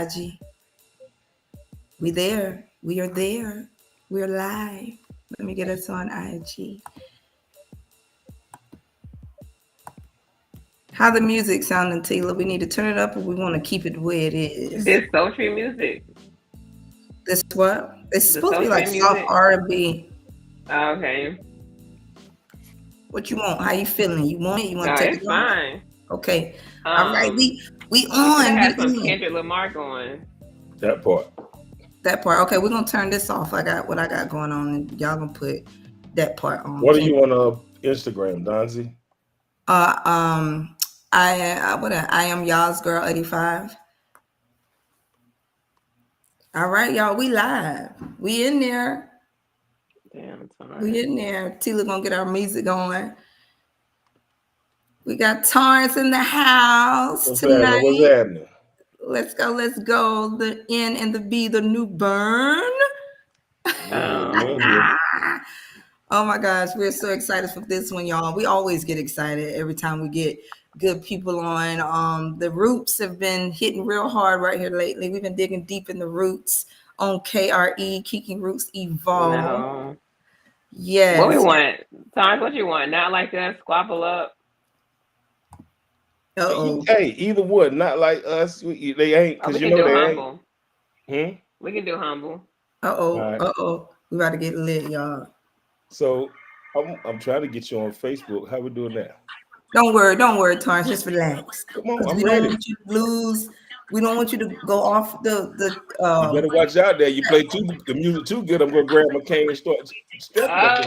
IG. We there. We are there. We're live. Let me get us on IG. How the music sounding, Taylor? We need to turn it up, or we want to keep it the way it is. This sultry music. This what? It's The supposed to be like sultry soft music. R&B. Okay. What you want? How you feeling? You want it? You want No, to take it's it on? fine. Okay. All right. We Should on. have had some We on. Kendrick Lamar going. That part. That part. Okay, we're gonna turn this off. I got what I got going on, and y'all gonna put that part on. What are you on Instagram, Donzie? I am y'all's girl 85. All right, y'all. We live. We in there. Damn, We in there. Tila gonna get our music going. We got Taurance in the house tonight. What's happening? Let's go. Let's go. The N and the B, the new Bern. Oh my gosh, we're so excited for this one, y'all. We always get excited every time we get good people on. The roots have been hitting real hard right here lately. We've been digging deep in the roots on K.R.E, Keeping Roots Evolve. No. Yes. What we want? Taurance, what you want? Not like us, squabble up. Uh-oh. Hey, either one, not like us. They ain't, because you know they humble. ain't. We can do humble. Uh-oh. Right. Uh-oh. We about to get lit, y'all. So I'm trying to get you on Facebook. How we doing that? Don't worry, Taurance. Just relax. Come on, I'm we ready. Don't want you to lose. We don't want you to go off the. You better watch out there. You play the music too good. I'm gonna grab my cane and start stepping up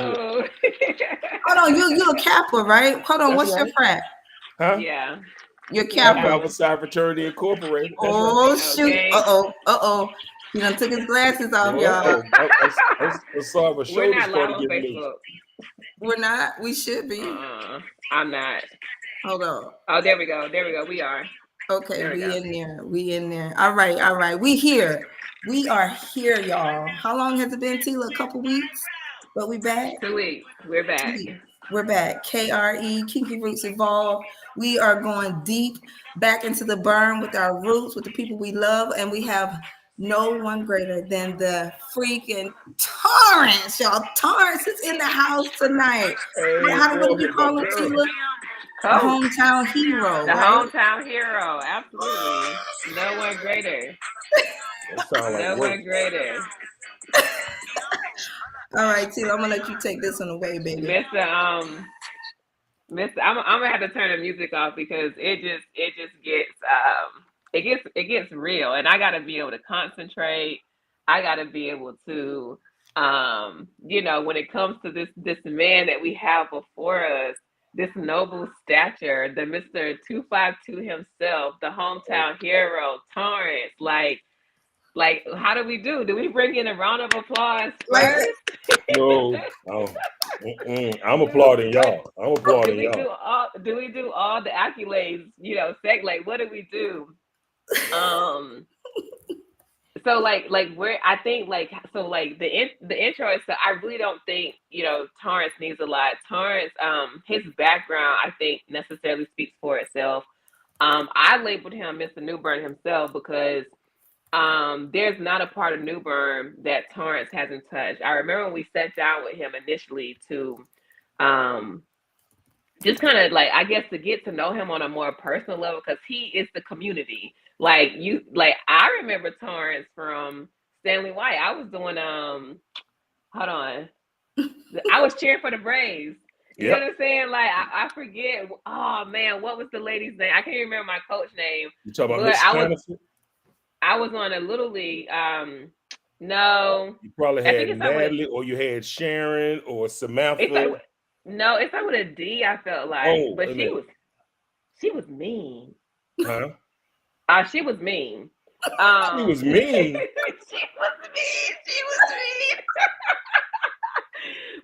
in here. Hold on, you a Kappa, right? Hold on, what's your frat? Huh? Yeah. You're Kappa. Alpha Psi Fraternity Incorporated. That's right. Shoot! Okay. Uh-oh. He done took his glasses off, y'all. I'm sorry, my shoulders started getting loose. We're not. We should be. I'm not. Hold on. Oh, there we go. We are. Okay, we in there. All right. We here. We are here, y'all. How long has it been, Tila? A couple weeks? But we back? 2 weeks. We're back. We're back. K.R.E, Keeping Roots Evolve. We are going deep back into the Bern with our roots, with the people we love, and we have no one greater than the freaking Taurance, y'all. Taurance is in the house tonight. How do you call him, Tila? The hometown hero. The hometown hero, absolutely. No one greater. No one greater. All right, Tila, I'm gonna let you take this one away, baby. Mr. I'm gonna have to turn the music off because it gets real, and I gotta be able to concentrate. I gotta be able to when it comes to this man that we have before us, this noble stature, the Mr. 252 himself, the hometown hero, Taurance. Like, how do we do? Do we bring in a round of applause first? No. I'm applauding y'all. Do we do all the accolades? Like, what do we do? So where I think the intro is, so I really don't think Taurance needs a lot. Taurance, his background I think necessarily speaks for itself. I labeled him Mr. New Bern himself because there's not a part of New Bern that Taurance hasn't touched. I remember when we sat down with him initially to just kind of to get to know him on a more personal level, because he is the community. I remember Taurance from Stanley White. I was doing I was cheering for the Braves. You know what I'm saying? I forget. Oh man, what was the lady's name? I can't remember my coach name. You talking about Miss I was on a little league. No. You probably had Natalie, or you had Sharon, or Samantha. It's not with a D. I felt like, but she was mean. Huh? She was mean. She was mean. She was mean.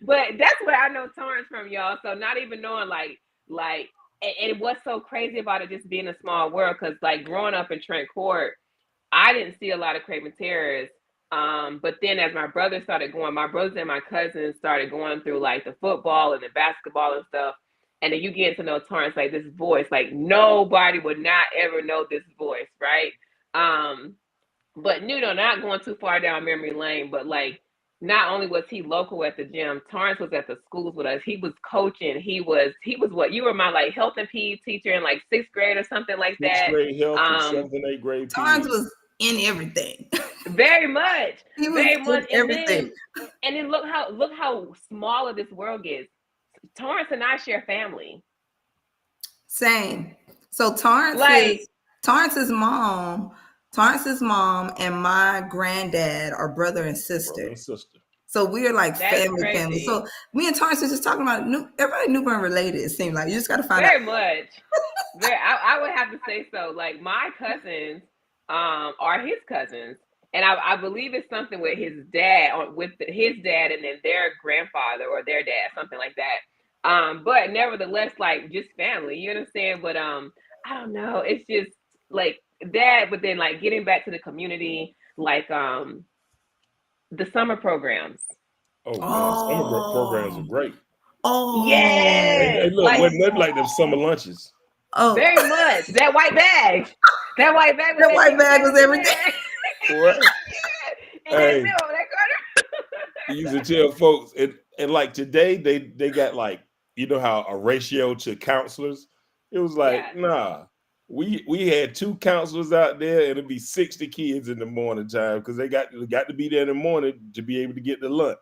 But that's where I know Taurance from, y'all. So not even knowing and what's so crazy about it just being a small world, because growing up in Trent Court, I didn't see a lot of Craven Terrace. But then as my brothers and my cousins started going through the football and the basketball and stuff, and then you get to know Taurance, this voice, nobody would not ever know this voice, right? But not going too far down memory lane, but like not only was he local at the gym, Taurance was at the schools with us. He was coaching. He was what you were my like health and PE teacher in like 6th grade or something like Sixth that. grade health and 7th and 8th grade Taurance PE. was in everything. Very much. He was Very much. in everything. And then look how smaller this world gets. Taurance and I share family. Same. So Taurance's mom and my granddad are brother and sister. So we're like family. So me and Taurance are just talking about everybody Newbern related. It seems like you just got to find out. Very much. I would have to say so. Like my cousins are his cousins, and I believe it's something with his dad or with his dad and then their grandfather or their dad, something like that. But nevertheless, like just family. You understand? But I don't know. It's just like that. But then like getting back to the community, like the summer programs. Oh, man. Summer programs are great. Oh, yeah. Hey, look, like, wasn't nothing like them summer lunches. Oh, very much. That white bag. That white bag was everything. What? Hey, you used to tell folks, and like today, they got like, you know how a ratio to counselors? It was like, nah. We had 2 counselors out there, and it'd be 60 kids in the morning time because they got to be there in the morning to be able to get the lunch.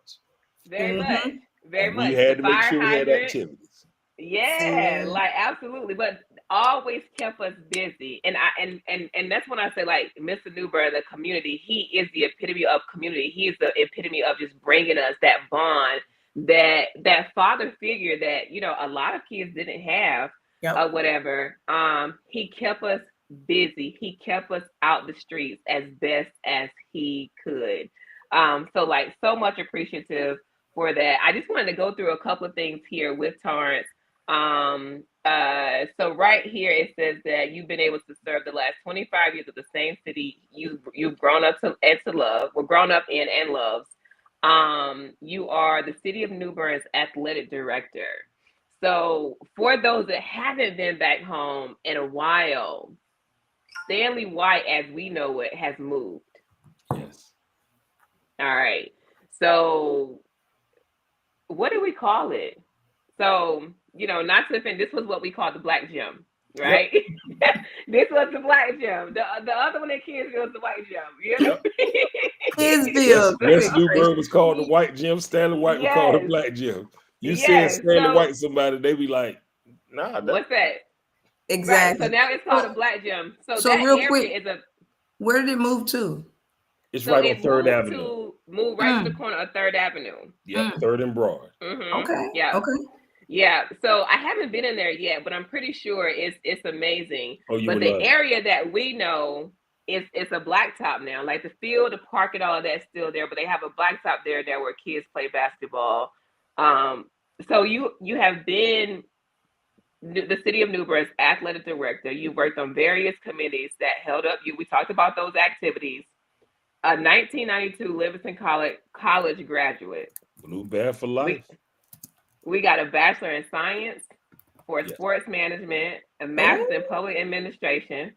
Very much. Very much. We had to make sure we had activities. Yeah, like absolutely. But always kept us busy. And that's when I say like Mr. Newbern, the community, he is the epitome of community. He is the epitome of just bringing us that bond, that father figure that, you know, a lot of kids didn't have. Or whatever. He kept us busy. He kept us out the streets as best as he could. So like so much appreciative for that. I just wanted to go through a couple of things here with Taurance. So right here it says that you've been able to serve the last 25 years of the same city you've grown up to and to love, well, grown up in and loves. You are the City of New Bern's athletic director. So for those that haven't been back home in a while, Stanley White, as we know it, has moved. Yes. All right. So what do we call it? So, you know, not to offend, this was what we called the Black Gym, right? Yep. This was the Black Gym. The other one in Kidsville was the White Gym. You know? Kidsville. West New Bern was called the White Gym. Stanley White was called the Black Gym. You said Stanley White somebody, they be like, nah. What's that? Exactly. Right, so now it's called a Black Gym. So that real area quick, is a. Where did it move to? It's right on 3rd Avenue. Move right to the corner of 3rd Avenue. Yep, 3rd and Broad. Mm-hmm. Okay. Yeah. Okay. Yeah. So I haven't been in there yet, but I'm pretty sure it's amazing. Oh, but the area that we know it's a blacktop now. Like the field, the park, and all of that's still there, but they have a blacktop there where kids play basketball. So you have been the City of New Bern's athletic director. You worked on various committees that held up you. We talked about those activities. A 1992 Livingston College graduate. Blue Bear for life. We got a Bachelor in Science for Sports Management, a Master's in Public Administration.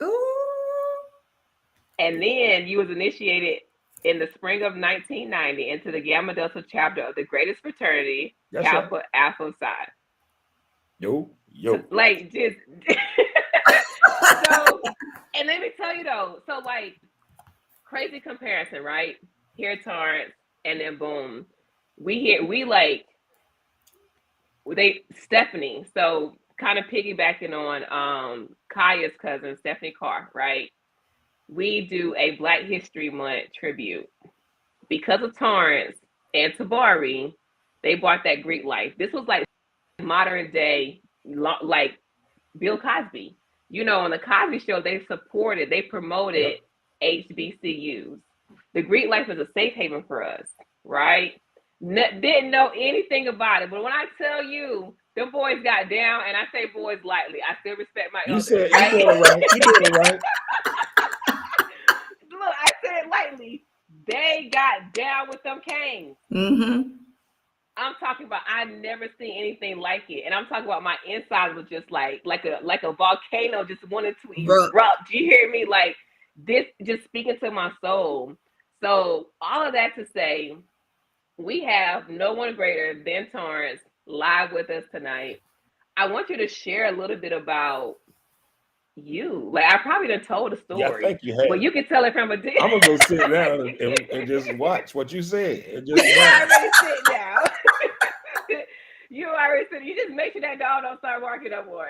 Ooh. And then you was initiated in the spring of 1990 into the Gamma Delta chapter of the greatest fraternity, Kappa Alpha Psi. Yo. Like just so, and let me tell you though, so like crazy comparison, right? Here at Taurance, and then boom, Stephanie. So kind of piggybacking on Kaya's cousin, Stephanie K.R.E, right? We do a Black History Month tribute. Because of Taurance and K.R.E, they brought that Greek life. This was like modern day, like Bill Cosby. You know, on the Cosby Show, they promoted HBCUs. The Greek life is a safe haven for us, right? Didn't know anything about it, but when I tell you, them boys got down, and I say boys lightly. I still respect my elders. You doing it right. You doing it right. Look, I said it lightly. They got down with them Canes. Mm-hmm. I'm talking about I never seen anything like it, and I'm talking about my inside was just like a volcano just wanted to erupt. Do you hear me? Like this just speaking to my soul. So all of that to say, we have no one greater than Taurance live with us tonight. I want you to share a little bit about you. Like I probably done told a Yeah, I story, think you have. but you can tell it from a distance. I'm gonna go sit down and just watch what you said. And just You already sit down. You already sit. You just make sure that dog don't start barking no more.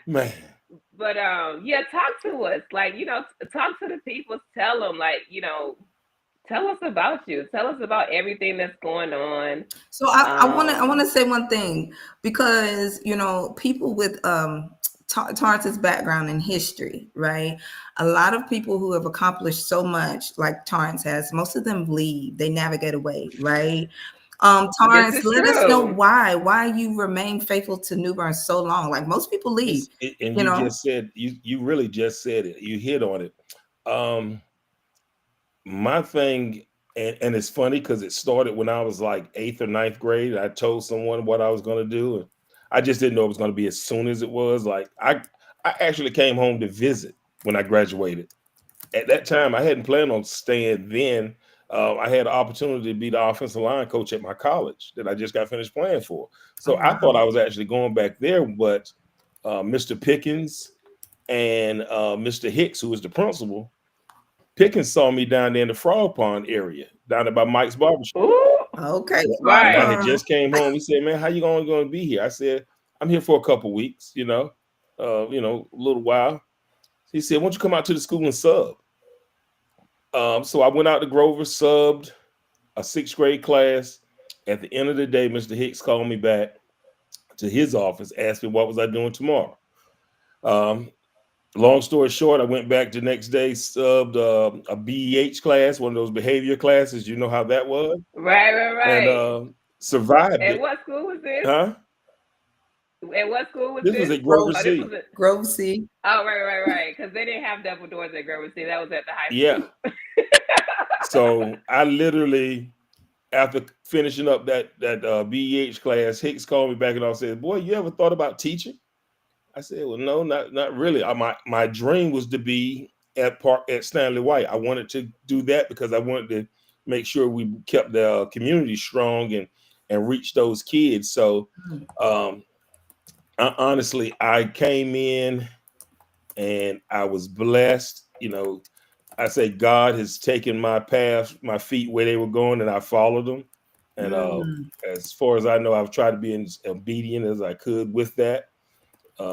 Man. But yeah, talk to us. Like, you know, talk to the people. Tell them, like, you know, tell us about you. Tell us about everything that's going on. So I want to say one thing, because you know, people with Tarance's background in history, right? A lot of people who have accomplished so much, like Taurance has, most of them leave. They navigate away, right? Taurance, let us know why you remain faithful to New Bern so long. Like most people leave, and you know. Just said you really just said it. You hit on it. My thing, and it's funny because it started when I was like 8th or 9th grade. I told someone what I was going to do, and I just didn't know it was going to be as soon as it was. Like I actually came home to visit when I graduated. At that time, I hadn't planned on staying then. I had an opportunity to be the offensive line coach at my college that I just got finished playing for. So I thought I was actually going back there, but Mr. Pickens and Mr. Hicks, who was the principal, Pickens saw me down there in the Frog Pond area, down there by Mike's Barbershop. Ooh, Okay, right. And I had just came home. He said, "Man, how you going to be here?" I said, "I'm here for a couple weeks, you know, a little while." He said, "Why don't you come out to the school and sub?" So I went out to Grover, subbed a 6th grade class. At the end of the day, Mr. Hicks called me back to his office, asked me what was I doing tomorrow. Long story short, I went back the next day, subbed a BEH class, one of those behavior classes. You know how that was? Right. And survived And it. what school was this? Huh? And what school was this? this? Was at Grover C. This was at Grove C. Oh, right. Because they didn't have double doors at Grover C. That was at the high school. Yeah. So I literally, after finishing up that BEH class, Hicks called me back and I said, "Boy, you ever thought about teaching?" I said, "Well, no, not really. My dream was to be at Stanley White. I wanted to do that because I wanted to make sure we kept the community strong and reach those kids." So honestly, I came in and I was blessed. I say God has taken my path, my feet where they were going, and I followed them. And as far as I know, I've tried to be as obedient as I could with that.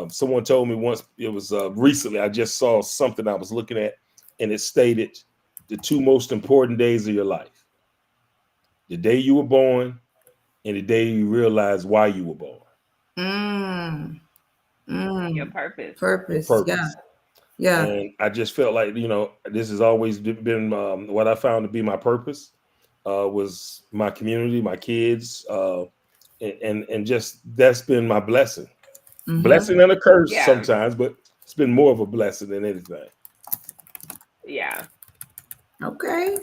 Someone told me once, it was recently, I just saw something I was looking at, and it stated the 2 most important days of your life: the day you were born and the day you realize why you were born. Your purpose. Purpose. Yeah. And I just felt like, this has always been what I found to be my purpose, was my community, my kids, and just that's been my blessing. Blessing and a curse sometimes, but it's been more of a blessing than anything. Yeah. Okay.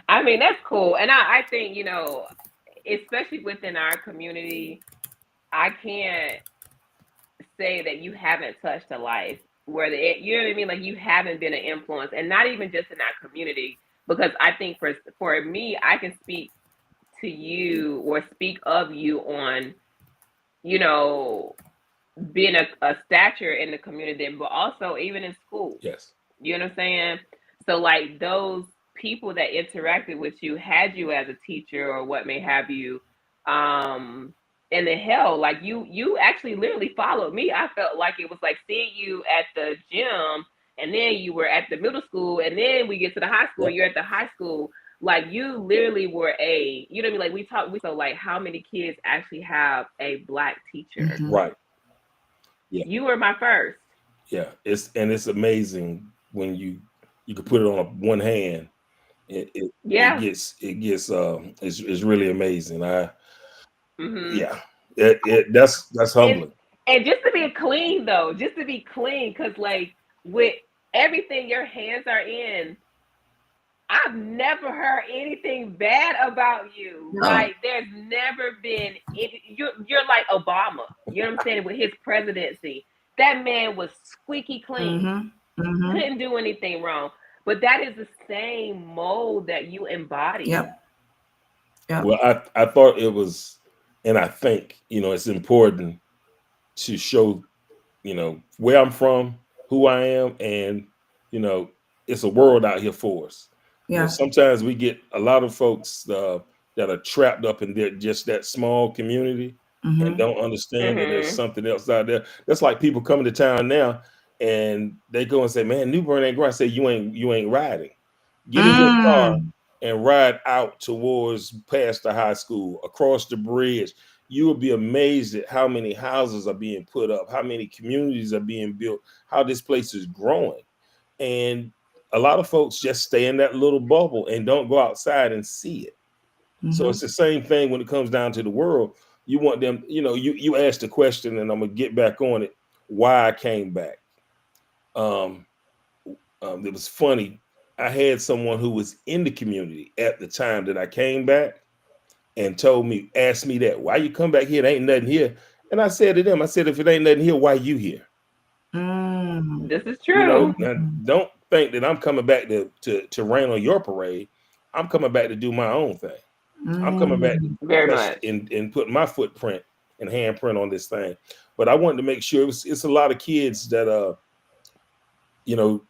I mean, that's cool. And I think, especially within our community, I can't say that you haven't touched a life where you know what I mean? Like you haven't been an influence, and not even just in our community, because I think for me, I can speak to you or speak of you on, being a stature in the community, but also even in school. Yes. You know what I'm saying? So like those people that interacted with you, had you as a teacher or what may have you, and the hell, like you actually literally followed me. I felt like it was like seeing you at the gym, and then you were at the middle school, and then we get to the high school, you're at the high school. Like you literally were you know what I mean? Like so like how many kids actually have a Black teacher? Right. Yeah. You were my first. Yeah. It's amazing when you can put it on one hand. It gets it's really amazing. Yeah. That's humbling. And just to be clean though, because like with everything your hands are in, I've never heard anything bad about you. No. Like there's never been you're like Obama. You know what I'm saying? With his presidency, that man was squeaky clean. Mm-hmm. couldn't do anything wrong. But that is the same mold that you embody. Yep. Yep. Well, I thought it was, and I think, it's important to show, where I'm from, who I am, and, you know, it's a world out here for us. Yeah. Sometimes we get a lot of folks that are trapped up in just that small community and Mm-hmm. don't understand that there's Mm-hmm. something else out there. That's like people coming to town now and they go and say, "Man, New Bern ain't great." I say, "You ain't riding. Get in your car Mm. and ride out towards past the high school, across the bridge. You will be amazed at how many houses are being put up, how many communities are being built, how this place is growing." And a lot of folks just stay in that little bubble and don't go outside and see it. So Mm-hmm. it's the same thing when it comes down to the world. You want them, you asked the question, and I'm gonna get back on it. Why I came back. Um, it was funny. I had someone who was in the community at the time that I came back and asked me that, why you come back here? There ain't nothing here. And I said to them, I said, if it ain't nothing here, why you here? Mm. This is true. Now, don't think that I'm coming back to rain on your parade. I'm coming back to do my own thing. I'm coming back to Mm. Very touch much. and put my footprint and handprint on this thing. But I wanted to make sure it's a lot of kids that you know,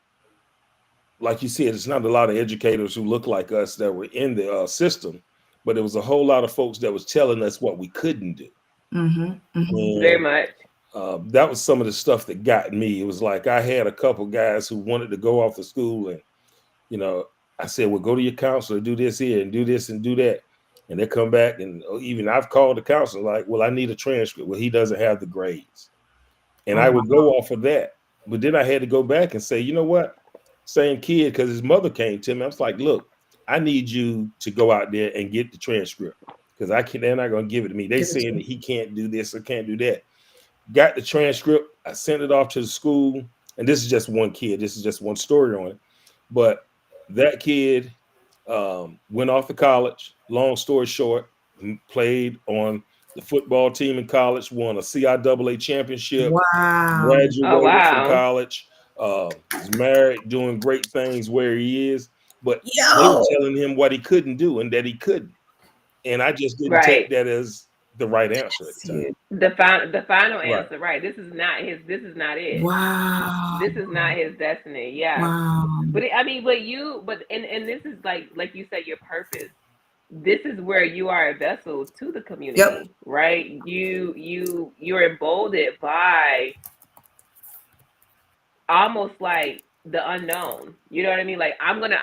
like you said, it's not a lot of educators who look like us that were in the system, but it was a whole lot of folks that was telling us what we couldn't do. Mm-hmm. Mm-hmm. Very And much. that was some of the stuff that got me. It was like I had a couple guys who wanted to go off to school, and you know, I said, "Well, go to your counselor, do this here, and do this and do that." And they come back, and even I've called the counselor, like, "Well, I need a transcript." Well, he doesn't have the grades, and Oh I wow. would go off of that. But then I had to go back and say, you know what? Same kid, because his mother came to me. I was like, "Look, I need you to go out there and get the transcript because I can't. They're not going to give it to me. They Give it to saying that me. he can't do this or can't do that." Got the transcript. I sent it off to the school. And this is just one kid. This is just one story on it. But that kid went off to college. Long story short, played on the football team in college, won a CIAA championship, Wow. Oh graduated from wow. college, is married, doing great things where he is. But they were Yo. telling him what he couldn't do and that he couldn't. And I just didn't take Right. that as the right answer at That's the time. it. The final Right. answer, right. This is not his, this is not it. Wow. This is not his destiny. Yeah. Wow. I mean, and this is like you said, your purpose. This is where you are a vessel to the Yep. community, right? You're emboldened by almost like the unknown. You know what I mean? Like I'm gonna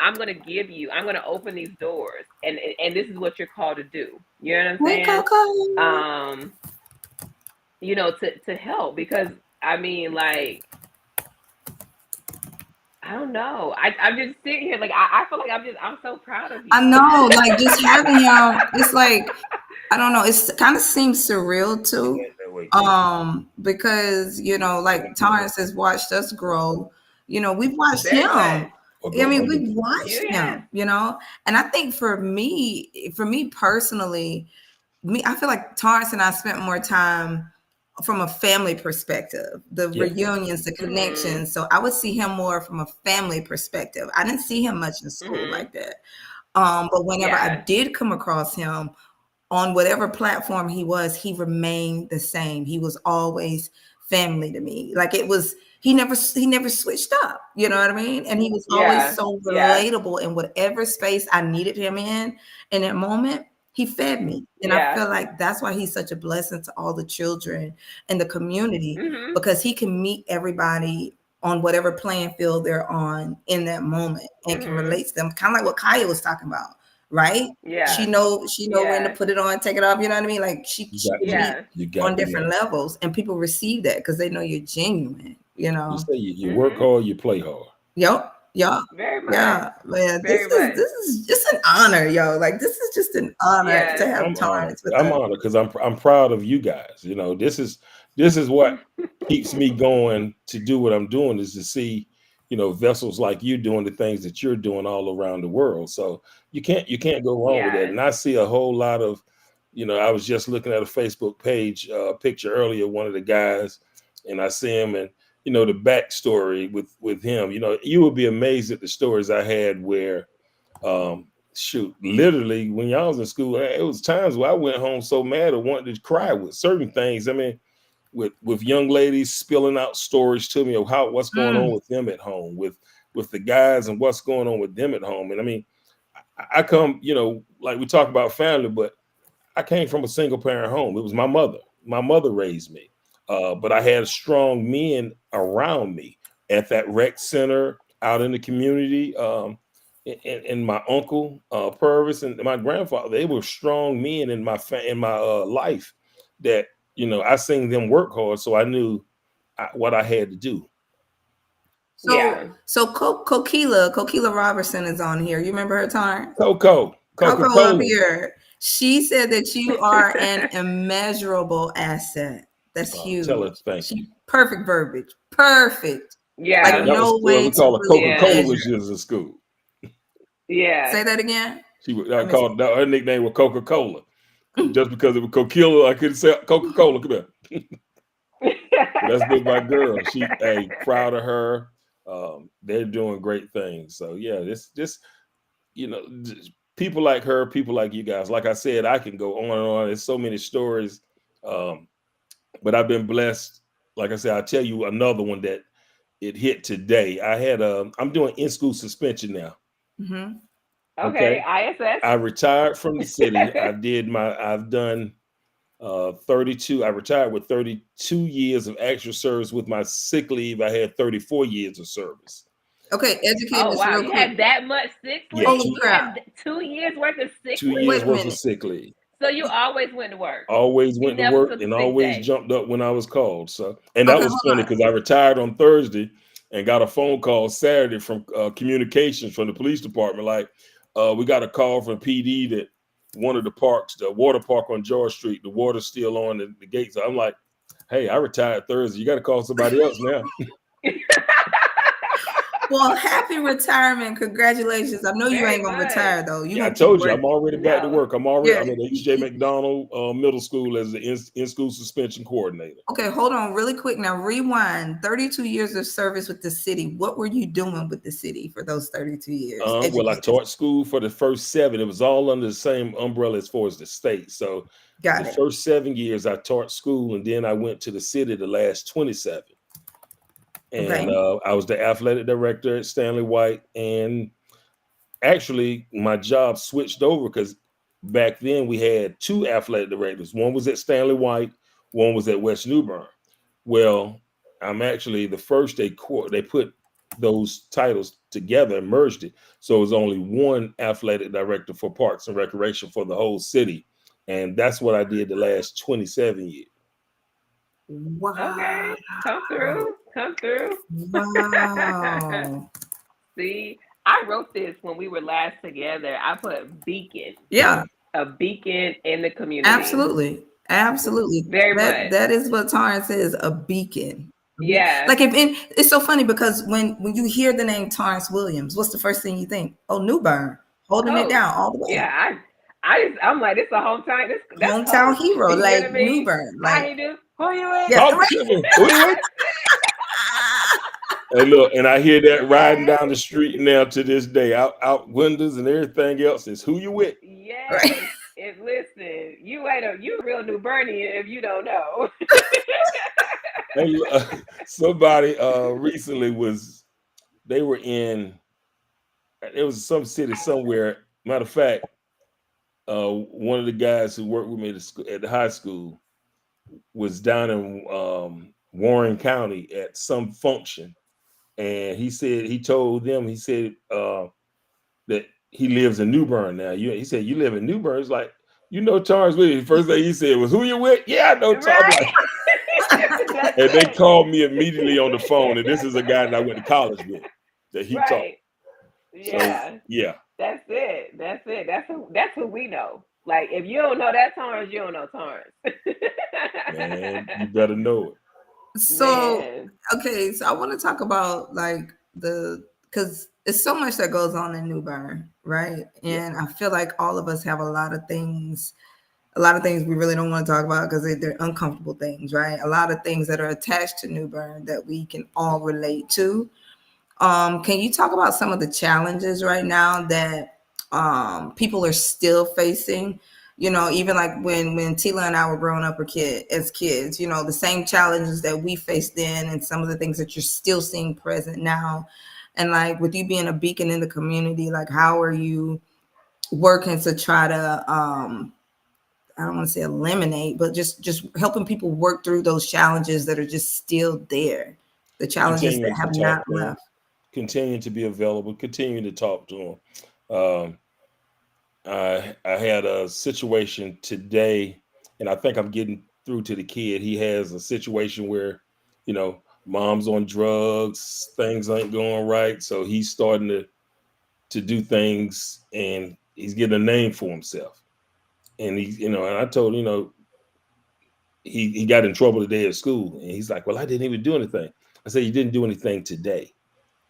open these doors, and this is what you're called to do. You know what I'm Hey, saying? Coco. Um, to help, because I mean, like, I don't know. I'm just sitting here like I feel like I'm so proud of I you. know, like just having him, it's like I don't know, it's kind of seems surreal too. Wait, wait. Because like Taurance has watched us grow. We've watched Very much. him. Or I go mean, under we've the You watched have. him. And I think for me personally, I feel like Taurance and I spent more time from a family perspective, the yeah. reunions, the Mm-hmm. connections. So I would see him more from a family perspective. I didn't see him much in school Mm-hmm. like that. But whenever I Yeah. did come across him on whatever platform he remained the same. He was always family to me. Like he never switched up. You know what I mean? And he was always Yeah. so Yeah. relatable in whatever space I needed him in that moment. He fed me. And I Yeah. feel like that's why he's such a blessing to all the children in the community Mm-hmm. because he can meet everybody on whatever playing field they're on in that moment and can Mm-hmm. relate to them. Kind of like what Kaya was talking about, right? She Yeah. know she know when to Yeah. put it on, take it off. You know what I mean? Like she You she got can you, meet Yeah. you on got to different know. levels, and people receive that because they know you're genuine. You You know. say you work Mm-hmm. hard, you play hard. Yep. Yeah. Very much. Yeah. Man, this Very is much. this is just an honor, yo. Like this is just an honor to Yes. have I'm honored. Taurance with I'm us. honored because I'm proud of you guys. This is what keeps me going to do what I'm doing is to see, vessels like you doing the things that you're doing all around the world. So you can't go wrong with that. Yes. And I see a whole lot of, I was just looking at a Facebook page picture earlier, one of the guys, and I see him and the backstory with him. You would be amazed at the stories I had where, shoot, literally when y'all was in school, it was times where I went home so mad I wanted to cry with certain things. I mean, with young ladies spilling out stories to me of what's going on with them at home, with the guys and what's going on with them at home. And I mean, I come, like we talk about family, but I came from a single parent home. It was my mother. My mother raised me. But I had strong men around me at that rec center, out in the community. And my uncle, Purvis, and my grandfather, they were strong men in my life that, I seen them work hard. So I knew what I had to do. So Coquila Robertson is on here. You remember her time? Coco up here. She said that you are an immeasurable asset. That's huge. Tell her thank you. Perfect verbiage. Perfect. Yeah. Like no way to call her Coca-Cola when she was in school. Yeah. Say that again. I called her nickname was Coca-Cola. Just because it was Coquila, I couldn't say Coca-Cola. Come here. That's been my girl. Proud of her. They're doing great things. So yeah, this people like her, people like you guys. Like I said, I can go on and on. There's so many stories. But I've been blessed. Like I said, I'll tell you another one that it hit today. I'm doing in-school suspension now. Mm-hmm. Okay, ISS. I retired from the city. I've done 32. I retired with 32 years of actual service. With my sick leave, I had 34 years of service. Okay, educate us wow, real you quick. had that much sick leave? Holy crap. 2 years worth of sick leave? 2 years worth of sick leave. So you always went to work? Always went to work and always jumped up when I was called. So, and that was funny because I retired on Thursday and got a phone call Saturday from communications from the police department. Like, we got a call from PD that one of the parks, the water park on George Street, the water's still on the gates. I'm like, hey, I retired Thursday. You got to call somebody else now. Well, happy retirement. Congratulations. I know you ain't going to retire, though. I told you, I'm already back to work. I'm at H.J. McDonald Middle School as the in-school suspension coordinator. Okay, hold on really quick. Now, rewind. 32 years of service with the city. What were you doing with the city for those 32 years? Well, I taught school for the first 7. It was all under the same umbrella as far as the state. So the first 7 years, I taught school, and then I went to the city the last 27. And I was the athletic director at Stanley White. And actually, my job switched over because back then we had 2 athletic directors. One was at Stanley White, one was at West New Bern. Well, I'm actually the first they put those titles together and merged it. So it was only one athletic director for Parks and Recreation for the whole city. And that's what I did the last 27 years. Wow. Okay, come through. Wow. See, I wrote this when we were last together. I put beacon. Yeah. A beacon in the community. Absolutely. Very much. That is what Taurance is, a beacon. Yeah. Like it's so funny because when you hear the name Taurance Williams, what's the first thing you think? Oh, New Bern, holding it down all the way. Yeah, I'm like, this is a hometown. That's hometown hero, like I mean? New Bern. Like, how you do? Who you with? Talk to me. Who you with? And look, and I hear that riding down the street now to this day, out windows and everything else. Is who you with? Yes. Right. And listen, you a real New Bernian if you don't know. And somebody recently it was some city somewhere. Matter of fact, one of the guys who worked with me at the high school was down in Warren County at some function. And he said, that he lives in New Bern now. He said, you live in New Bern? It's like, Taurance Williams. First thing he said was, who you with? Yeah, I know Taurance. Right. And they called me immediately on the phone. And this is a guy that I went to college with that he taught. Yeah. So, yeah. That's it. That's who we know. Like, if you don't know that Taurance, you don't know Taurance. Man, you better know it. So, okay, so I want to talk about like because it's so much that goes on in New Bern, right? And I feel like all of us have a lot of things a lot of things we really don't want to talk about because they're uncomfortable things, right? A lot of things that are attached to New Bern that we can all relate to. Can you talk about some of the challenges right now that people are still facing? You know, even like when Tila and I were growing up as kids, you know, the same challenges that we faced then, and some of the things that you're still seeing present now. And like with you being a beacon in the community, like how are you working to try to I don't want to say eliminate, but just helping people work through those challenges that are just still there, the challenges that Continuing to have talk not to them, left. continuing to be available, continuing to talk to them. I had a situation today, and I think I'm getting through to the kid. He has a situation where, mom's on drugs, things ain't going right, so he's starting to do things, and he's getting a name for himself. And and I told he got in trouble today at school, and he's like, "Well, I didn't even do anything." I said, "You didn't do anything today."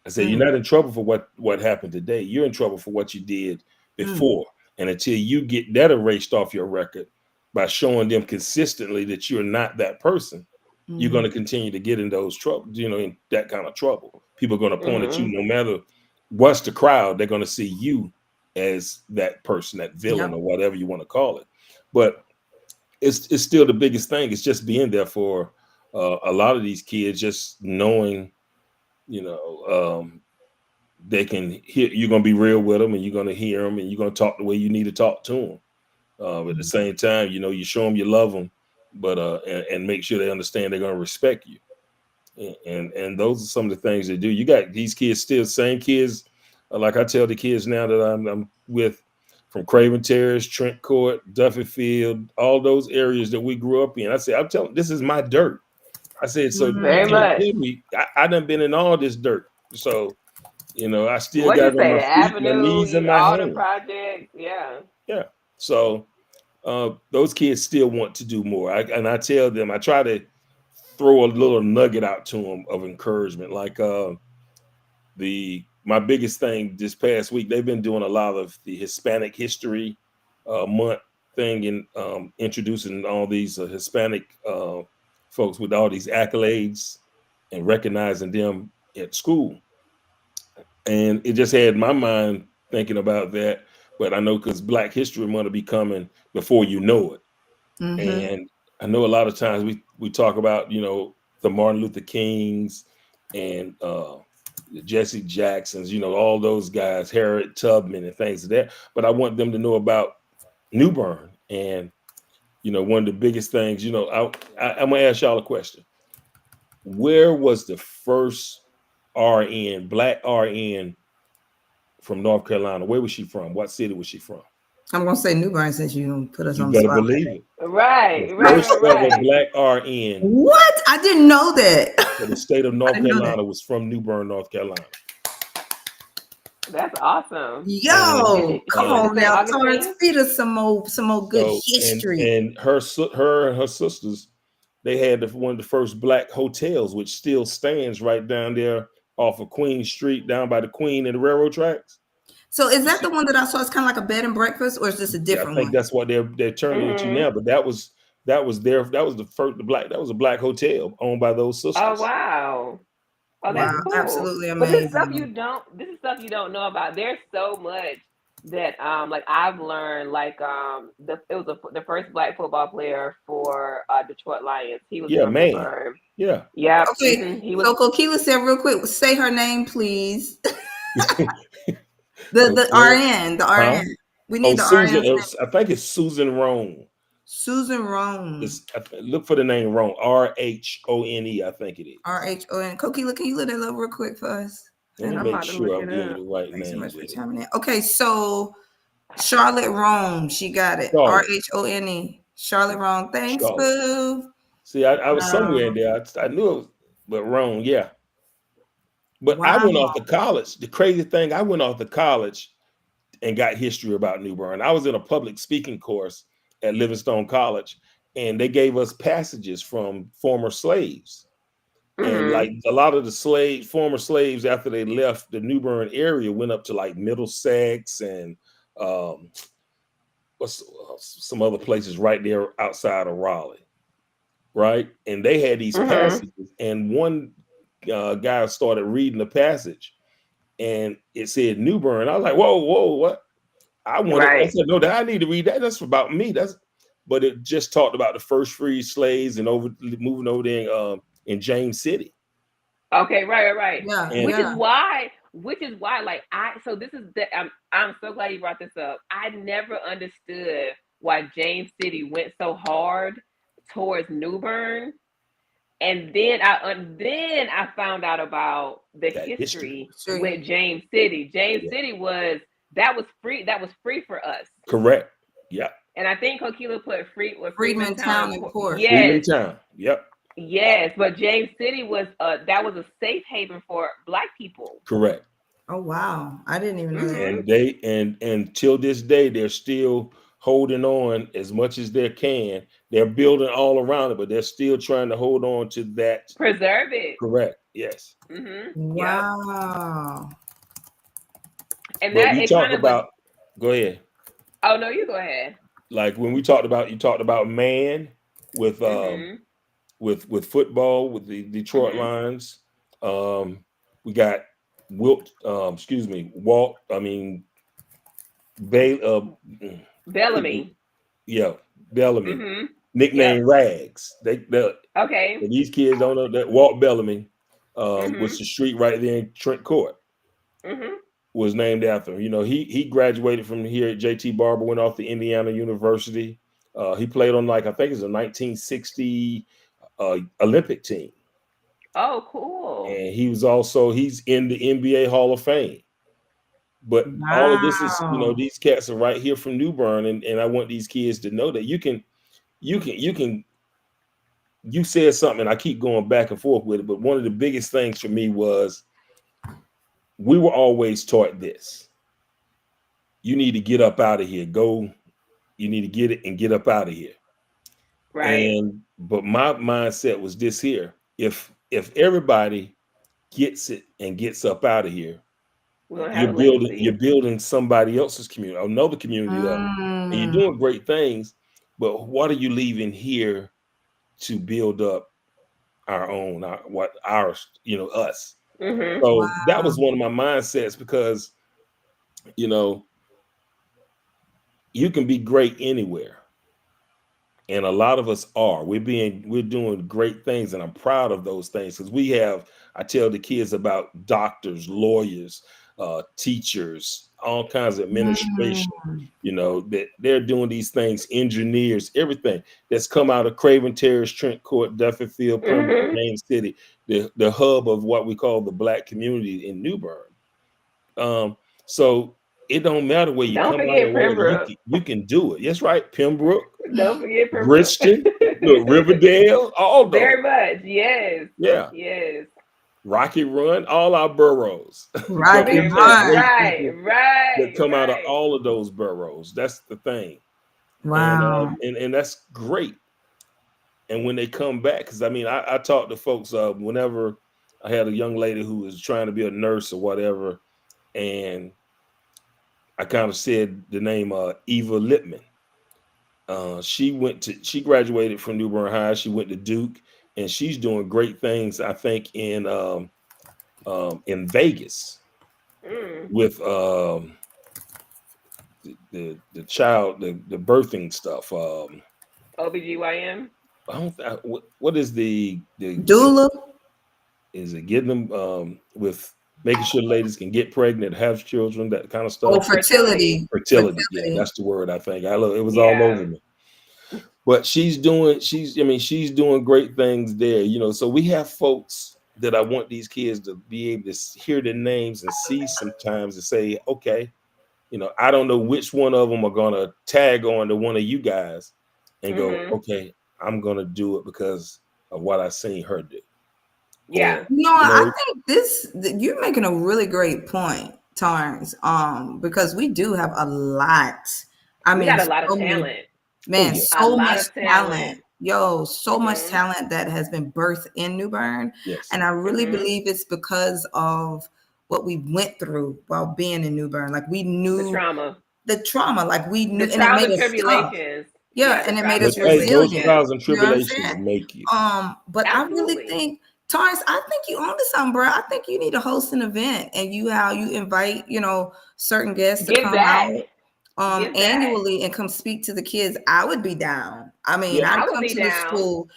I said, "You're Mm, not in trouble for what happened today. You're in trouble for what you did mm, before. And until you get that erased off your record by showing them consistently that you're not that person, you're going mhm. to continue to get in those trouble, in that kind of trouble. People are going to point at you Mm-hmm. no matter what's the crowd. They're going to see you as that person, that villain, Yep. or whatever you want to call it. But it's still the biggest thing. It's just being there for a lot of these kids, just knowing, you know, they can hear you're going to be real with them, and you're going to hear them, and you're going to talk the way you need to talk to them. At the Mhm. same time, you show them you love them, but and make sure they understand they're going to respect you. And those are some of the things they do. You got these kids, still same kids. Like I tell the kids now that I'm with, from Craven Terrace, Trent Court, Duffy Field, all those areas that we grew up in. I say, I'm telling, this is my dirt. I said, so you Very Mm. can't much. tell me I done been in all this dirt. So I still What you got it on say? my The feet, my Avenue, knees, and you my all the hands. projects. Yeah. Yeah. So those kids still want to do more. And I tell them, I try to throw a little nugget out to them of encouragement. Like my biggest thing this past week, they've been doing a lot of the Hispanic History Month thing, and introducing all these Hispanic folks with all these accolades and recognizing them at school. And it just had my mind thinking about that. But I know, because Black History Month will be coming before you know it. Mhm. And I know a lot of times we talk about, the Martin Luther Kings and the Jesse Jacksons, all those guys, Harriet Tubman and things like that. But I want them to know about New Bern. And, one of the biggest things, I'm going to ask y'all a question. Where was the first RN, Black RN from North Carolina? Where was she from? What city was she from? I'm gonna say New Bern since you put us You on the better spot. believe it. Right. The Right. first Right. ever Right. Black RN What? I didn't know that. for the state of I North didn't know that. Carolina was from New Bern, North Carolina. That's awesome. And And Yo, come she went to on St. now, Torrance, Augustine. feed us some more good so and history. and her and her sisters, they had one of the first Black hotels, which still stands right down there off of Queen Street, down by the Queen and the railroad tracks. So is You that see, the one that I saw? It's kind of like a bed and breakfast, or is this a I different think one? that's what they're turning into Mm-hmm. now. But that was the first that was a Black hotel owned by those Oh sisters. wow. Oh, Wow, that's Yeah. cool. absolutely But amazing. this is stuff you don't know about. There's so much that like I've learned, like the first Black football player for Detroit Lions. He was Yeah, from New man. Bern. Yeah. Yep. Okay, He was so Kokila said real quick, say her name, please. The Okay. RN, the Huh? RN. We Oh, need the Susan. RN's name. I think it's Susan Roan. Susan Rome. Look for the name Roan. RHONE. I think it is. RHON. Kokila, can you look that up real quick for us? Let And me I'm make about to look sure I'm it giving you up. the right thanks so name much for with it. chiming in. Okay, so Charlotte Rome, she got it. Charlotte. RHONE. Charlotte Rome. Thanks, Charlotte. boo. See, I was somewhere in Um, there. I knew it was, but Roan, yeah. But I wow. went off to college. The crazy thing, I went off to college and got history about New Bern. I was in a public speaking course at Livingstone College, and they gave us passages from former slaves. And Mm-hmm. like a lot of the former slaves, after they left the New Bern area, went up to like Middlesex and um, some other places right there outside of Raleigh, right? And they had these passages, and one guy started reading the passage, and it said New Bern. I was like, whoa, what? I said, no, I need to read that. That's about me. But it just talked about the first freed slaves and moving over there in James City. Okay, right. Yeah, which is why, like so this is I'm so glad you brought this up. I never understood why James City went so hard towards New Bern. And then I found out about the history with James City. James City was free. That was free for us. Correct. Yeah. And I think Coquila put Freedman Town and Port. Yes. Freedman Town. Yep. Yes, but James City was that was a safe haven for Black people. Correct. Oh wow, I didn't even know that. And they and till this day they're still holding on as much as they can. They're building all around it, but they're still trying to hold on to that. Preserve it. Correct. Yes. Wow. And but we talk about. Go ahead. Oh no, you go ahead. Like when you talked about man with football with the Detroit Lions. We got Walt. Bellamy. Yeah, Bellamy. Nickname Rags. Okay. These kids don't know that Walt Bellamy, was the street right there in Trent Court. Was named after him. You know, he graduated from here at JT Barber, went off to Indiana University. He played on I think it's a 1960 Olympic team. Oh, cool. And he's in the NBA Hall of Fame. But all of this is, these cats are right here from New Bern, and I want these kids to know that you said something, and I keep going back and forth with it, but one of the biggest things for me was we were always taught this. You need to get up out of here. You need to get it and get up out of here. Right. But my mindset was this here. If everybody gets it and gets up out of here, you're building somebody else's community, another community up. And you're doing great things, but what are you leaving here to build up our own, us? So that was one of my mindsets, because you can be great anywhere, and a lot of us are. We're doing great things, and I'm proud of those things, because I tell the kids about doctors, lawyers, teachers, all kinds of administration, that they're doing these things, engineers, everything that's come out of Craven Terrace, Trent Court, Dufferfield, Pembroke, James City, the hub of what we call the Black community in New Bern. So it don't matter where you come out, you can do it. Yes, right. Pembroke. Don't forget Pembroke. Bridgeton, Riverdale, all those. Very much. Yes. Yeah. Yes. Rocky Run, all our boroughs. Right. That come out of all of those boroughs. That's the thing. Wow. And that's great. And when they come back, because I talk to folks whenever I had a young lady who was trying to be a nurse or whatever, and I kind of said the name Eva Lippman. She graduated from New Bern High. She went to Duke, and she's doing great things, I think, in Vegas with the child, the birthing stuff. OBGYN. What is the doula? Is it getting them with making sure ladies can get pregnant, have children, that kind of stuff? Oh, fertility. Yeah, that's the word. I think it was all over me. But she's doing great things there, so we have folks that I want these kids to be able to hear their names and see sometimes and say, okay, I don't know which one of them are going to tag on to one of you guys and go, okay, I'm going to do it because of what I seen her do. Yeah. I think you're making a really great point, Taurance, because we do have a lot. We got a lot of talent. Man, so much talent. So much talent that has been birthed in New Bern. Yes. And I really believe it's because of what we went through while being in New Bern. Like we knew the trauma. the trauma. Like we knew, The and it trials made and us tough. tribulations. Yeah, The and it trials made and us But hey, those resilient. tribulations. trials and You know what I'm tribulations saying? make you. But I really Absolutely. think, Taurance, I think you onto something, bro. I think you need to host an event, and how you invite, certain guests to Give come back. out Give back. annually and come speak to the kids. I would be down. I mean, Yeah, I'd I would come be to the down. school,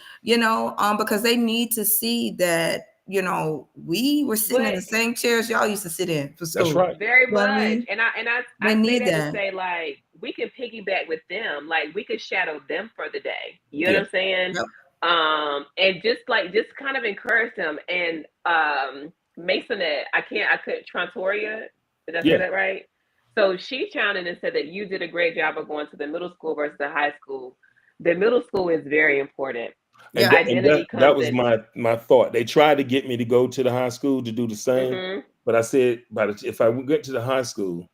because they need to see that, we were sitting in But the same chairs y'all used to sit in for that's school. right. very You know what I much. mean? And I They say need that to that. say, like, we can piggyback with them. Like, we could shadow them for the day. You know Yeah, what I'm saying? Yep. And just kind of encourage them. And Mason, I couldn't Trontoria, did I say yeah. that right? So she chimed in and said that you did a great job of going to the middle school versus the high school. The middle school is very important. And Yeah. Identity that comes was in. my thought. They tried to get me to go to the high school to do the same, Hmm. but I said, but if I get to the high school,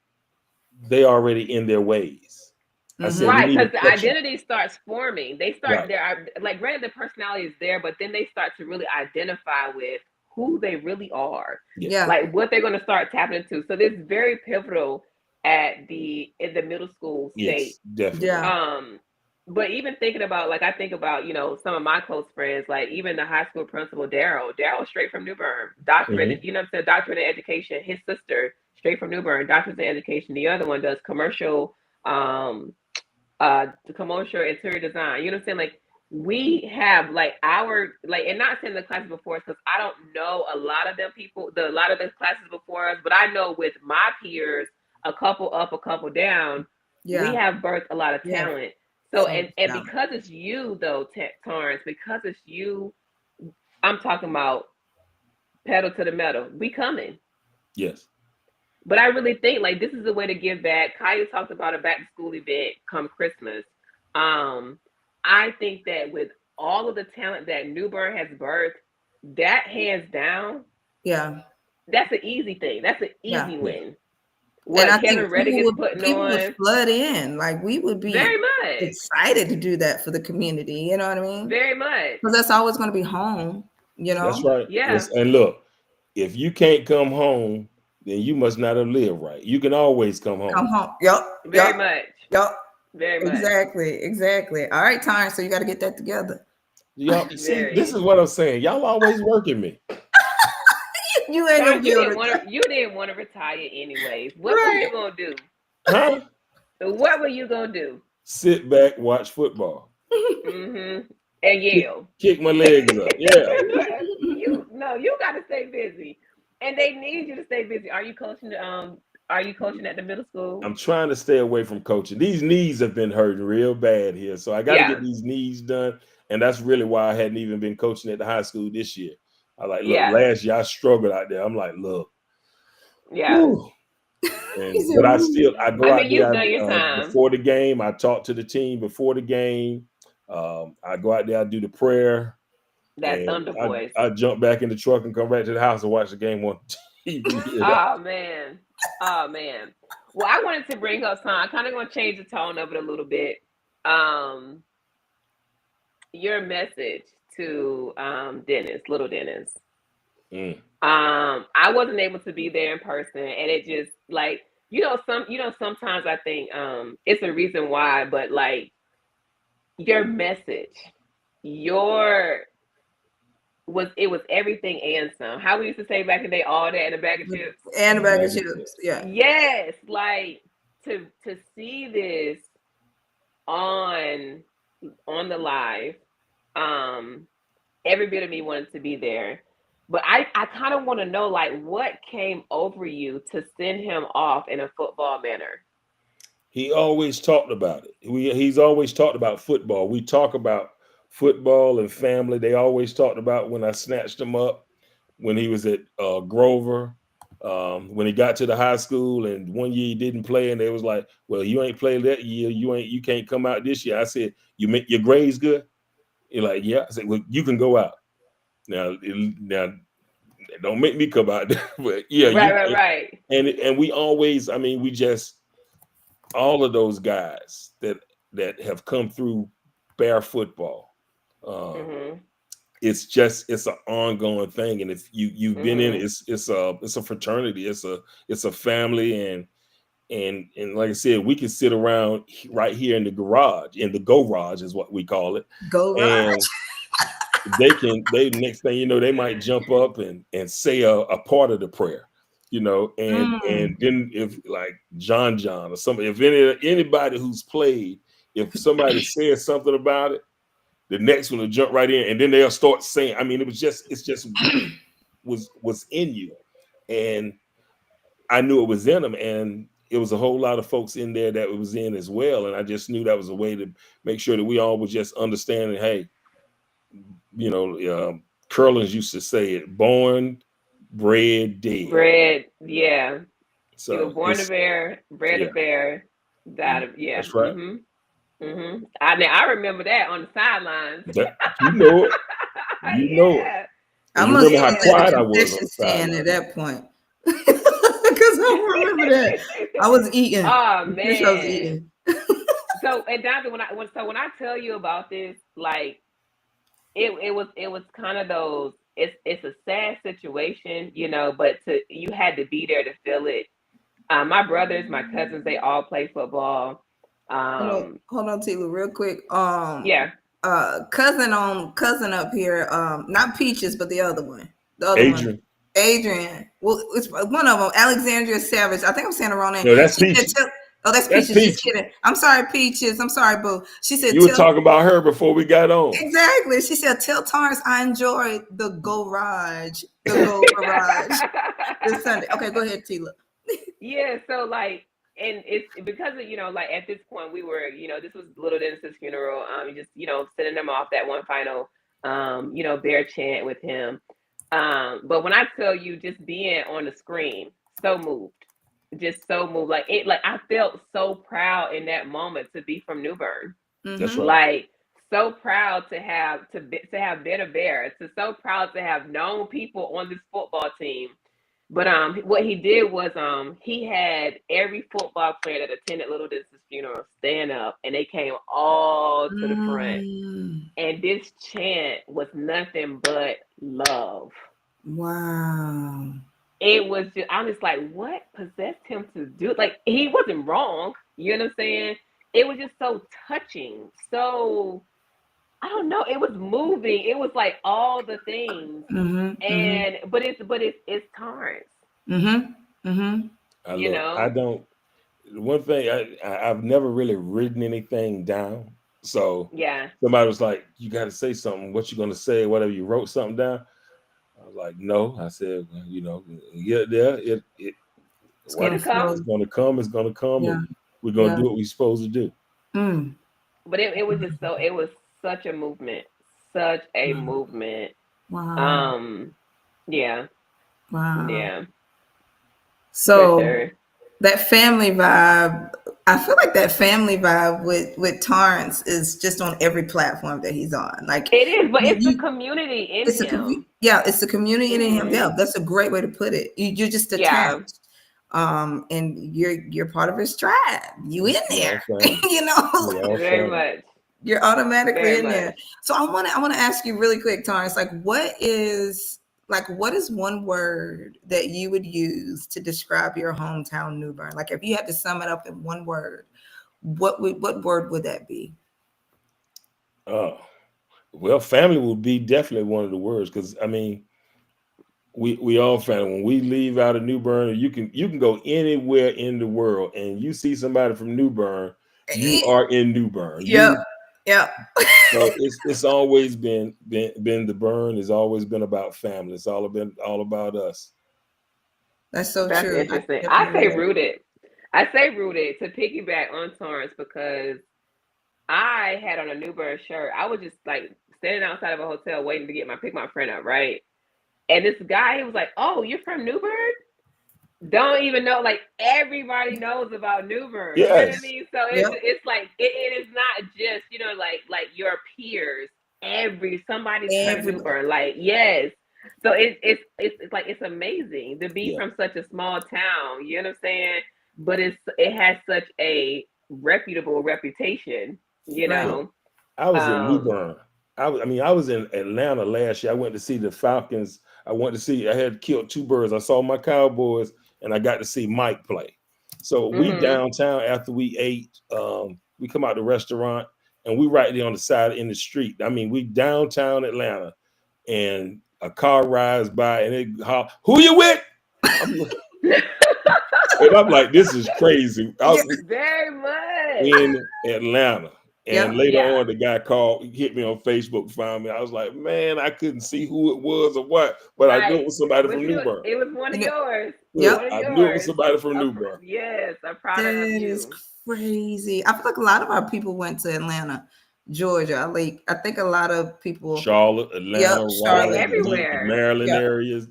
they already in their ways. I said we Mm-hmm. Right, need a because the catch up. identity starts forming. They start Right. there, like, granted, the personality is there, but then they start to really identify with who they really are, Yeah. Yeah. like what they're going to start tapping into. So this is very pivotal in the middle school state. Yes, definitely. Yeah. But even thinking about, like, I think about, some of my close friends, like even the high school principal, Daryl straight from New Bern, doctorate, Hmm. you know what I'm saying, doctorate in education. His sister straight from New Bern, doctorate in education. The other one does commercial, um, the commercial interior design. You know what I'm saying? Like, we have like our, like, and not saying the classes before us, because I don't know a lot of them people, a lot of the classes before us, but I know with my peers, a couple up, a couple down, we Yeah. have birthed a lot of Yeah. talent. So, So and yeah. because it's you though, Torrance, because it's you, I'm talking about pedal to the metal. We coming. Yes. But I really think, like, this is a way to give back. Kaya talked about a back to school event come Christmas. Um, I think that with all of the talent that New Bern has birthed, that hands down, Yeah. that's an easy thing. That's an Yeah. easy Yeah. win. And What I Kevin think Reddick is putting people would on, flood in. Like we would be very much, excited to do that for the community. You know what I mean? very much. Because that's always going to be home. You That's know, right. Yeah, Yes. And look, if you can't come home, then you must not have lived right. You can always come come home. home. Yup. very Yup. much, Yup. very much, Exactly. Exactly. All right, time. So you got to get that together. Y'all see, this very. is what I'm saying. Y'all always working me. You ain't gonna Torrance, be able to. you didn't want to retire anyways. What were Right. you gonna do? Huh? What were you gonna do? Sit back, watch football. Mm-hmm. And Kick, yell. kick my legs up. Yeah. You got to stay busy, and they need you to stay busy. Are you coaching? Are you coaching at the middle school? I'm trying to stay away from coaching. These knees have been hurting real bad here. So I got to get Yeah, these knees done. And that's really why I hadn't even been coaching at the high school this year. I like, look, yeah, last year I struggled out there. I'm like, look, yeah. whew. He And said, but "Woo." I go I out mean, you've there done your time. before the game. I talk to the team before the game. I go out there, I do the prayer, That and Thunder Boys. I jump back in the truck and come back to the house and watch the game on TV. Oh man. Oh man. Well, I wanted to bring up some. I kind of going to change the tone of it a little bit. Um, your message to Dennis, little Dennis. Mm. I wasn't able to be there in person, and it just, like, sometimes I think it's a reason why, but like your message, your it was everything and some. How we used to say back in the day, all that in a bag of chips. And a bag of Bag of chips. chips. Yeah. Yes, like to see this on the live, every bit of me wanted to be there. But I kind of want to know, like, what came over you to send him off in a football manner. He always talked about it. He's always talked about football. We talk about football and family. They always talked about when I snatched him up when he was at Grover. When he got to the high school and one year he didn't play, and they was like, "Well, you ain't played that year. You can't come out this year." I said, "You make your grades good?" You're like, "Yeah." I said, "Well, you can go out now. Don't make me come out there." But yeah, Right, right, right. and we always. I mean, we just all of those guys that have come through Bear football. Um, Mm-hmm. it's an ongoing thing, and if you've been in Mm-hmm. it, it's a fraternity, it's a family, and like I said, we can sit around right here in the garage, in the garage is what we call it. Garage. And they next thing you know, they might jump up and say a part of the prayer, and then if like John or somebody, if anybody who's played, if somebody says something about it, the next one will jump right in, and then they'll start saying. I mean, it's just was in you, and I knew it was in them, and it was a whole lot of folks in there that it was in as well, and I just knew that was a way to make sure that we all was just understanding. Hey, Curlins used to say it: born, bred, dead. Bred, yeah. You were So born a bear, bred a bear, died of, yeah. That's right. I remember that on the sidelines. You know it. You know it. I You must remember how have quiet been I a was on concession the stand sideline. at that point. Because I don't remember that. I was eating. Oh I man. was eating. So, and Dante, when I tell you about this, like it was kind of those. It's a sad situation, but you had to be there to feel it. My brothers, my cousins, they all play football. Hold on, Tila, real quick. Yeah. Cousin up here. Not Peaches, but the other one. The other Adrian. one. Adrian. Well, it's one of them. Alexandria Savage. I think I'm saying the wrong name. No, that's Peaches. That's Peaches. Just kidding. I'm sorry, Peaches. I'm sorry, boo. She said you were talking about her before we got on. Exactly. She said, "Tell Taurance I enjoyed the garage. The garage this Sunday." Okay, go ahead, Tila. Yeah. So like, and it's because of like at this point we were this was Little Dennis's funeral. Just sending them off that one final bear chant with him. But when I tell you, just being on the screen, so moved. Just so moved, like I felt so proud in that moment to be from New Bern. That's right. Like so proud to have been a bear, so proud to have known people on this football team. But what he did was he had every football player that attended Little Dennis's funeral stand up, and they came all to the front. And this chant was nothing but love. Wow. It was just, I'm just like, what possessed him to do? Like, he wasn't wrong. You know what I'm saying? It was just so touching. So, I don't know. It was moving. It was like all the things. But it's Taurance. I don't. One thing I've never really written anything down. So yeah, somebody was like, "You got to say something. What you gonna say? Whatever." You wrote something down. I was like, "No." I said, "Well, it's gonna come. It's gonna come, yeah. and we're gonna do what we're supposed to do." But it was just so. It was such a movement. Such a movement. Wow. Yeah. Wow. Yeah. So sure. That family vibe, I feel like that family vibe with Taurance is just on every platform that he's on. Like it is, but it's the community in him. It's the community in him. Yeah, that's a great way to put it. You're just attached. And you're part of his tribe. You in there. Very much. You're automatically in there. So I want to ask you really quick, Taurance, what is one word that you would use to describe your hometown, New Bern? Like if you had to sum it up in one word, what word would that be? Well, family would be definitely one of the words, because I mean, we all family. When we leave out of New Bern, you can go anywhere in the world and you see somebody from New Bern, you are in New Bern. Yeah. So it's always been the Bern has always been about family. It's all about us. That's so true. Interesting. I say rooted to piggyback on Taurance, because I had on a New Bern shirt. I was just like standing outside of a hotel waiting to pick my friend up, right? And this guy, he was like, "Oh, you're from New Bern?" Don't even know, like everybody knows about New Bern. Yes. You know what I mean? So it's like it is not just like your peers. Somebody's from New Bern. Like yes. So it's like it's amazing to be from such a small town. You know what I'm saying? But it has such a reputable reputation. You know. I was in New Bern. I was in Atlanta last year. I went to see the Falcons. I had killed two birds. I saw my Cowboys, and I got to see Mike play. So we downtown after we ate. We come out the restaurant and we right there on the side in the street. I mean, we downtown Atlanta, and a car rides by and it who you with? And I'm like, this is crazy. Very much In Atlanta. And later on, the guy called, hit me on Facebook, found me. I was like, man, I couldn't see who it was or what, but I knew it was somebody from New Bern. It was one of yours. I knew it was somebody from New Bern. Yes, a product of you. That is crazy. I feel like a lot of our people went to Atlanta, Georgia. Like, I think a lot of people. Charlotte, Atlanta, Raleigh, everywhere. Maryland areas.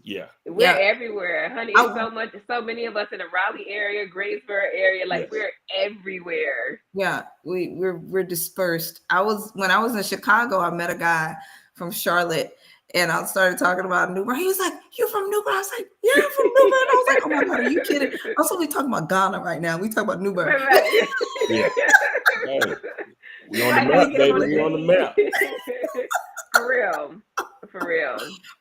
We're everywhere, honey. It's so many of us in the Raleigh area, Greensboro area. Like we're everywhere. Yeah, we're dispersed. When I was in Chicago, I met a guy from Charlotte, and I started talking about New Bern. He was like, "You from New Bern?" I was like, "Yeah, I'm from New Bern." I was like, "Oh my God, are you kidding?" Also, we talking about Ghana right now. We talk about New Bern. Yeah. Hey, we on the map, baby. We on the map. For real. For real.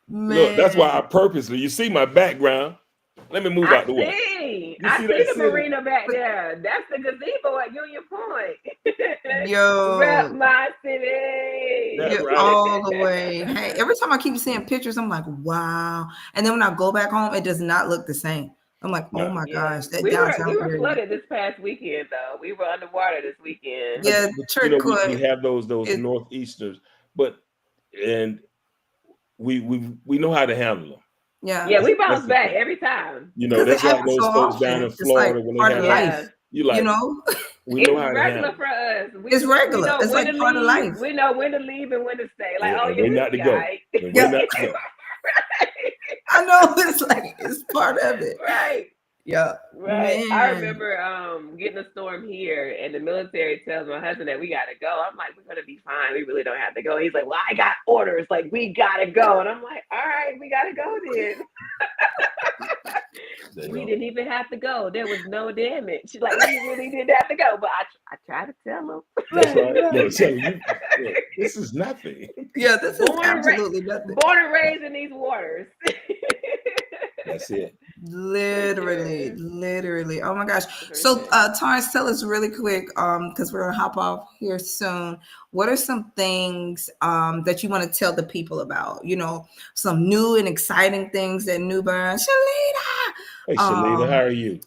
Man. Look, that's why I purposely, you see my background. Let me move out the way. I see the marina back there. That's the gazebo at Union Point. Yo. Rep my city. Right. All the way. Hey, every time I keep seeing pictures, I'm like, wow. And then when I go back home, it does not look the same. I'm like, oh my gosh, that we downtown were flooded this past weekend, though. We were underwater this weekend. Yeah, we have those northeasters, and we know how to handle them. Yeah, we bounce back every time. That's like those folks down in Florida when they have life. We know it's how to regular for us. It's regular. It's like part of life. We know when to leave and when to stay. Like, when not to go. When not to go. I know, it's part of it. Right. Yeah. Right. Man. I remember getting a storm here, and the military tells my husband that we gotta go. I'm like, we're gonna be fine. We really don't have to go. He's like, well, I got orders. Like, we gotta go. And I'm like, all right, we gotta go then. We didn't even have to go. There was no damage. Like, we really didn't have to go. But I tried to tell him. That's right. No, tell you, this is nothing. Yeah, this is absolutely nothing. Born and raised in these waters. That's it. Literally. Oh my gosh. So Taurance, tell us really quick, because we're gonna hop off here soon. What are some things that you want to tell the people about? Some new and exciting things at New Bern. Shalita. Hey Shalita, how are you?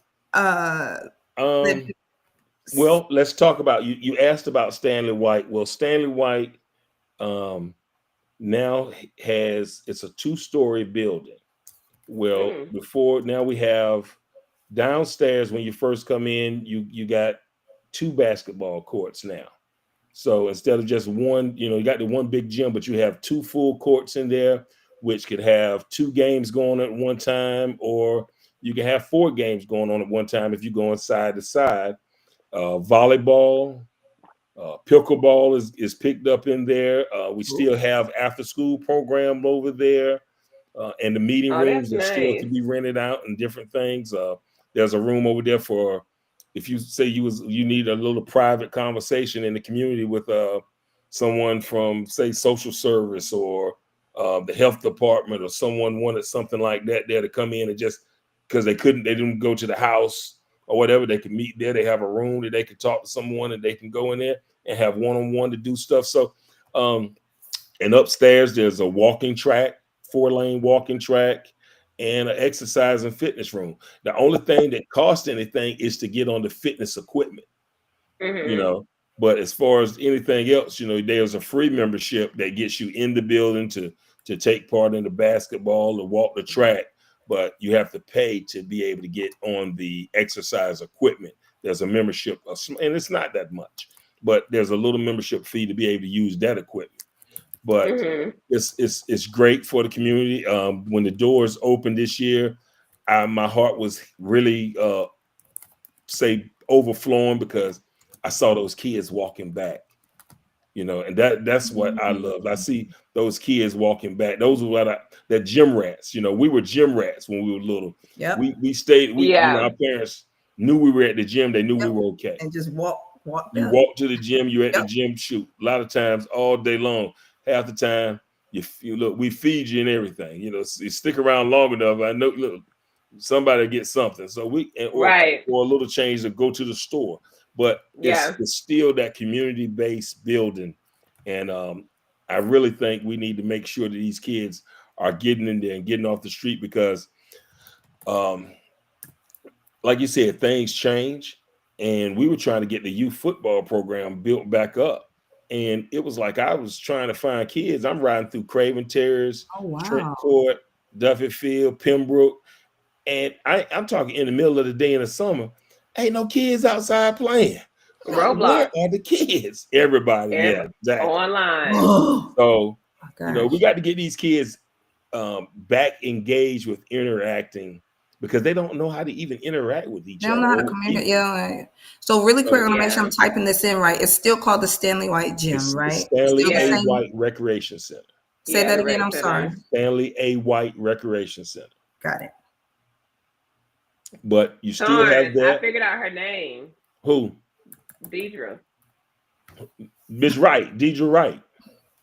Well, let's talk about you asked about Stanley White. Well, Stanley White now it's a 2-story building. Well, now we have downstairs when you first come in, you got 2 basketball courts now. So instead of just one, you got the one big gym, but you have 2 full courts in there, which could have 2 games going at one time, or you can have 4 games going on at one time if you're going side to side. Volleyball, pickleball is picked up in there. We still have after school program over there. And the meeting rooms are still to be rented out and different things. There's a room over there for if you say you need a little private conversation in the community with someone from, say, social service or the health department, or someone wanted something like that there to come in and just because they didn't go to the house or whatever, they can meet there. They have a room that they can talk to someone and they can go in there and have one-on-one to do stuff. So, and upstairs there's a walking track. 4-lane walking track, and an exercise and fitness room. The only thing that costs anything is to get on the fitness equipment, But as far as anything else, there's a free membership that gets you in the building to take part in the basketball or walk the track. But you have to pay to be able to get on the exercise equipment. There's a membership, and it's not that much, but there's a little membership fee to be able to use that equipment. But it's great for the community. When the doors opened this year, my heart was really overflowing because I saw those kids walking back, and that's what I love. I see those kids walking back. Those were they're gym rats. We were gym rats when we were little. Yeah, we stayed. Our parents knew we were at the gym. They knew we were okay. And just walk. You walk to the gym. You're at the gym. Shoot, a lot of times all day long. Half the time, you look, we feed you and everything. You stick around long enough. I know. Look, somebody get something. So or a little change to go to the store. But it's still that community-based building. And I really think we need to make sure that these kids are getting in there and getting off the street because like you said, things change. And we were trying to get the youth football program built back up. And it was like I was trying to find kids. I'm riding through Craven Terrace, Trent Court, Duffy Field, Pembroke. And I'm talking in the middle of the day in the summer. Ain't no kids outside playing. Like, where are the kids? Everybody, yeah, exactly. Online. So, we got to get these kids back engaged with interacting because they don't know how to even interact with each other. They don't know how to communicate. Yeah. So really quick, I'm gonna make sure I'm typing this in right. It's still called the Stanley White Gym, right? Stanley A. White Recreation Center. Say that again. I'm sorry. Stanley A. White Recreation Center. Got it. But you still have that. I figured out her name. Who? Deidre. Miss Wright. Deidre Wright.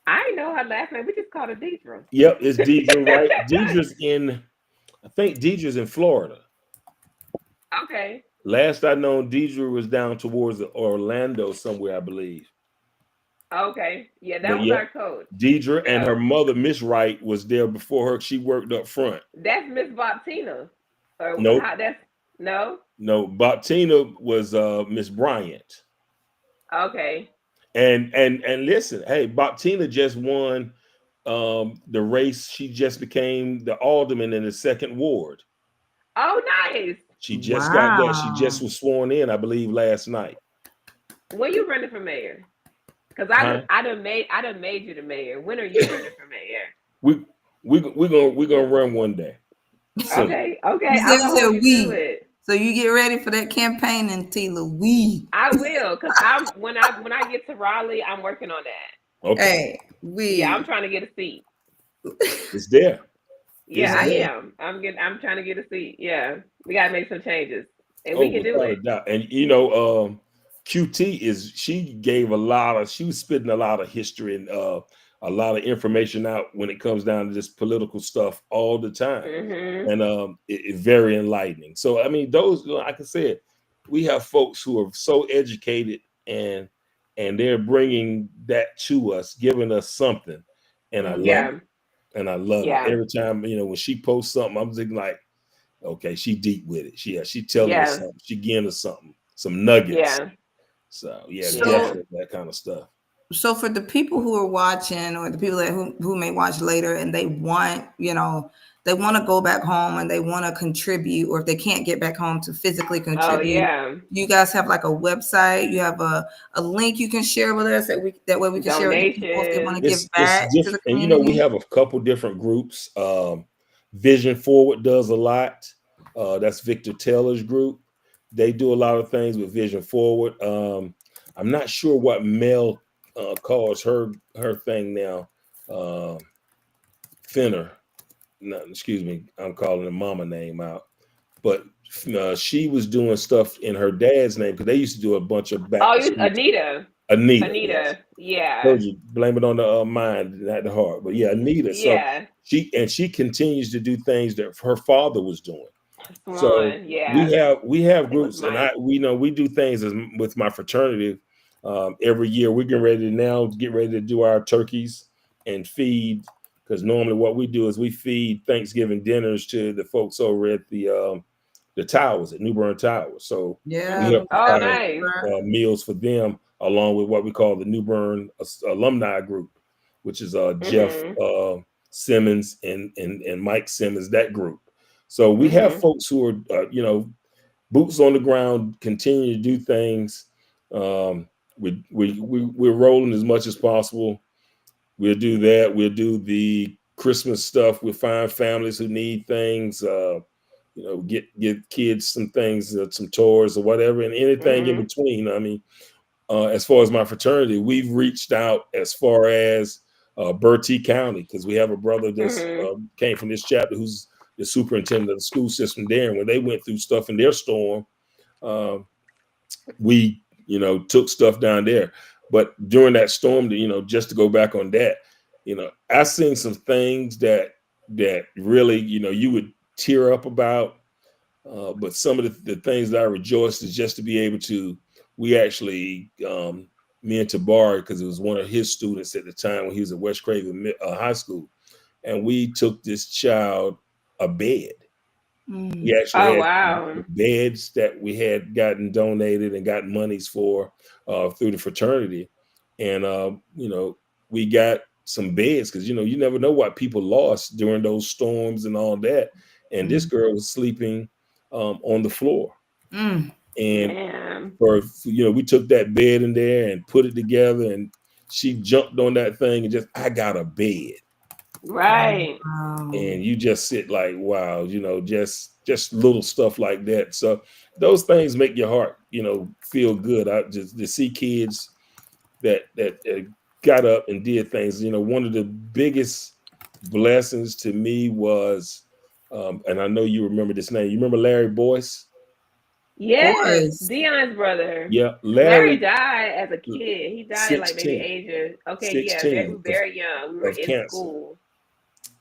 I didn't know her last name. We just called her Deidre. Yep, it's Deidre Wright. I think Deidre's in Florida. Okay. Last I know, Deidre was down towards Orlando somewhere, I believe. Okay. Yeah, that was our coach. Deidre and her mother, Miss Wright, was there before her. She worked up front. That's Miss Boptina. No. No, Boptina was Miss Bryant. Okay. And listen, hey, Boptina just won the race. She just became the alderman in the 2nd ward. Oh, nice. She just got that. She just was sworn in, I believe, last night. When you running for mayor? Because I done made you the mayor. When are you running for mayor? We're gonna run one day. So, okay. So you get ready for that campaign, and Tila, I will, because when I get to Raleigh, I'm working on that. Okay. Hey, I'm trying to get a seat. It's there. Yeah, I am. I'm trying to get a seat. Yeah, we gotta make some changes, and we can do it. And QT she was spitting a lot of history and a lot of information out when it comes down to this political stuff all the time. And it's very enlightening. So, I mean, those, like I said, we have folks who are so educated and they're bringing that to us, giving us something. And I love it. And I love it. Every time, when she posts something, I'm thinking like, okay, she deep with it. She telling us something. She giving us something, some nuggets. So, definitely that kind of stuff. So for the people who are watching, or the people who may watch later, and they want, they want to go back home and they want to contribute, or if they can't get back home to physically contribute, you guys have like a website, you have a link you can share with us that way we can share with people if they want to give back to the community. And we have a couple different groups. Vision Forward does a lot. That's Victor Taylor's group. They do a lot of things with Vision Forward. I'm not sure what Mel calls her thing now. Finner. No, excuse me, I'm calling the mama name out. But she was doing stuff in her dad's name because they used to do a bunch of back. Anita. Yes. Yeah. Told you, blame it on the mind, not the heart. But yeah, Anita. So she continues to do things that her father was doing. So we have groups, and we do things with my fraternity. Every year we're getting ready to do our turkeys and feed, because normally what we do is we feed Thanksgiving dinners to the folks over at the towers at New Bern Towers. So we have meals for them, along with what we call the New Bern alumni group, which is Jeff Simmons and Mike Simmons, that group. So we have folks who are boots on the ground, continue to do things. We're rolling as much as possible. We'll do that. We'll do the Christmas stuff. We'll find families who need things. Get kids some things, some toys or whatever, and anything in between. I mean, as far as my fraternity, we've reached out as far as Bertie County, because we have a brother that came from this chapter who's the superintendent of the school system there. And when they went through stuff in their storm, we took stuff down there. But during that storm, just to go back on that, I seen some things that really, you would tear up about. But some of the things that I rejoiced is just to be able to. We actually, me and Tabar, because it was one of his students at the time when he was at West Craven High School, and we took this child a bed. We actually Oh had wow. beds that we had gotten donated and gotten monies for through the fraternity, and we got some beds because you never know what people lost during those storms and all that. And this girl was sleeping on the floor, and Man. we took that bed in there and put it together, and she jumped on that thing and just I got a bed. Right. And you just sit like, wow, just little stuff like that. So those things make your heart, feel good. I just to see kids that got up and did things. One of the biggest blessings to me was, and I know you remember this name. You remember Larry Boyce? Yes, Dion's brother. Yeah, Larry Larry died as a kid. He died at like maybe 16, ages. Okay, yeah, 16 very young. We were of in cancer. school.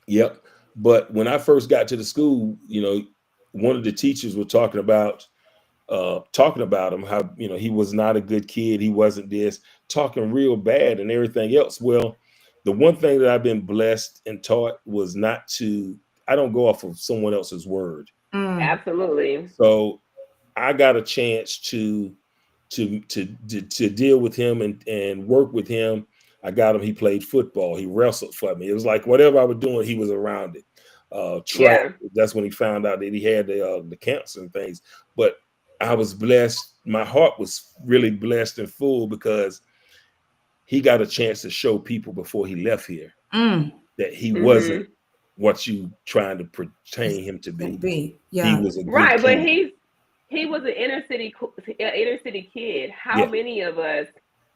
Yep. But when I first got to the school, one of the teachers were talking about him, how, he was not a good kid. He wasn't this, talking real bad and everything else. Well, the one thing that I've been blessed and taught was I don't go off of someone else's word. Absolutely. So I got a chance to deal with him and work with him. I got him. He played football. He wrestled for me. It was like whatever I was doing, he was around it. Track. Yeah. That's when he found out that he had the cancer and things. But I was blessed. My heart was really blessed and full because he got a chance to show people before he left here that he wasn't what you trying to pertain him to be. Yeah. He was a good Right, kid. but he was an inner city kid. How many of us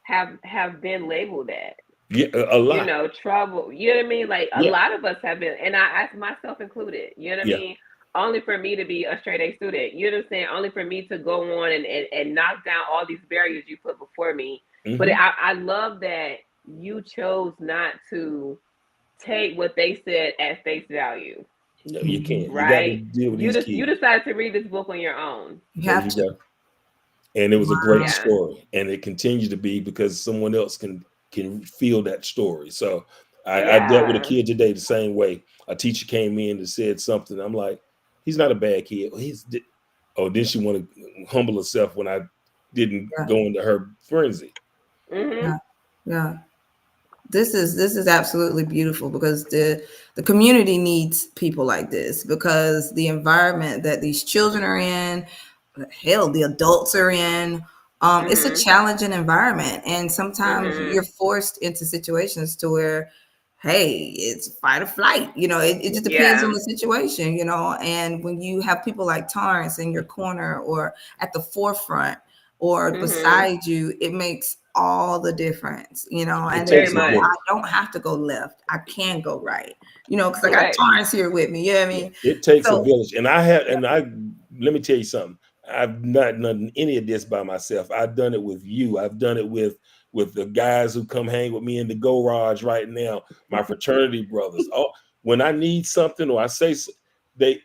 have been labeled that? Yeah, a lot. Trouble. You know what I mean? Like a lot of us have been, and I myself included. You know what I mean? Only for me to be a straight A student. You know what I'm saying? Only for me to go on and knock down all these barriers you put before me. But I love that you chose not to take what they said at face value. No, you can't. Right? You got to deal with these kids. You decided to read this book on your own. You have to. And it was a great story, and it continues to be because someone else can feel that story. So I dealt with a kid today the same way. A teacher came in and said something. I'm like, he's not a bad kid. Then she wanted to humble herself when I didn't go into her frenzy. Yeah. This is absolutely beautiful because the community needs people like this, because the environment that these children are in, hell, the adults are in, it's a challenging environment, and sometimes you're forced into situations to where, hey, it's fight or flight. It just depends on the situation. And when you have people like Taurance in your corner or at the forefront or beside you, it makes all the difference, and I don't have to go left. I can go right, because I got Taurance here with me. You know what I mean? It takes a village. And let me tell you something. I've not done any of this by myself. I've done it with you. I've done it with the guys who come hang with me in the garage right now, my fraternity brothers. When I need something or I say they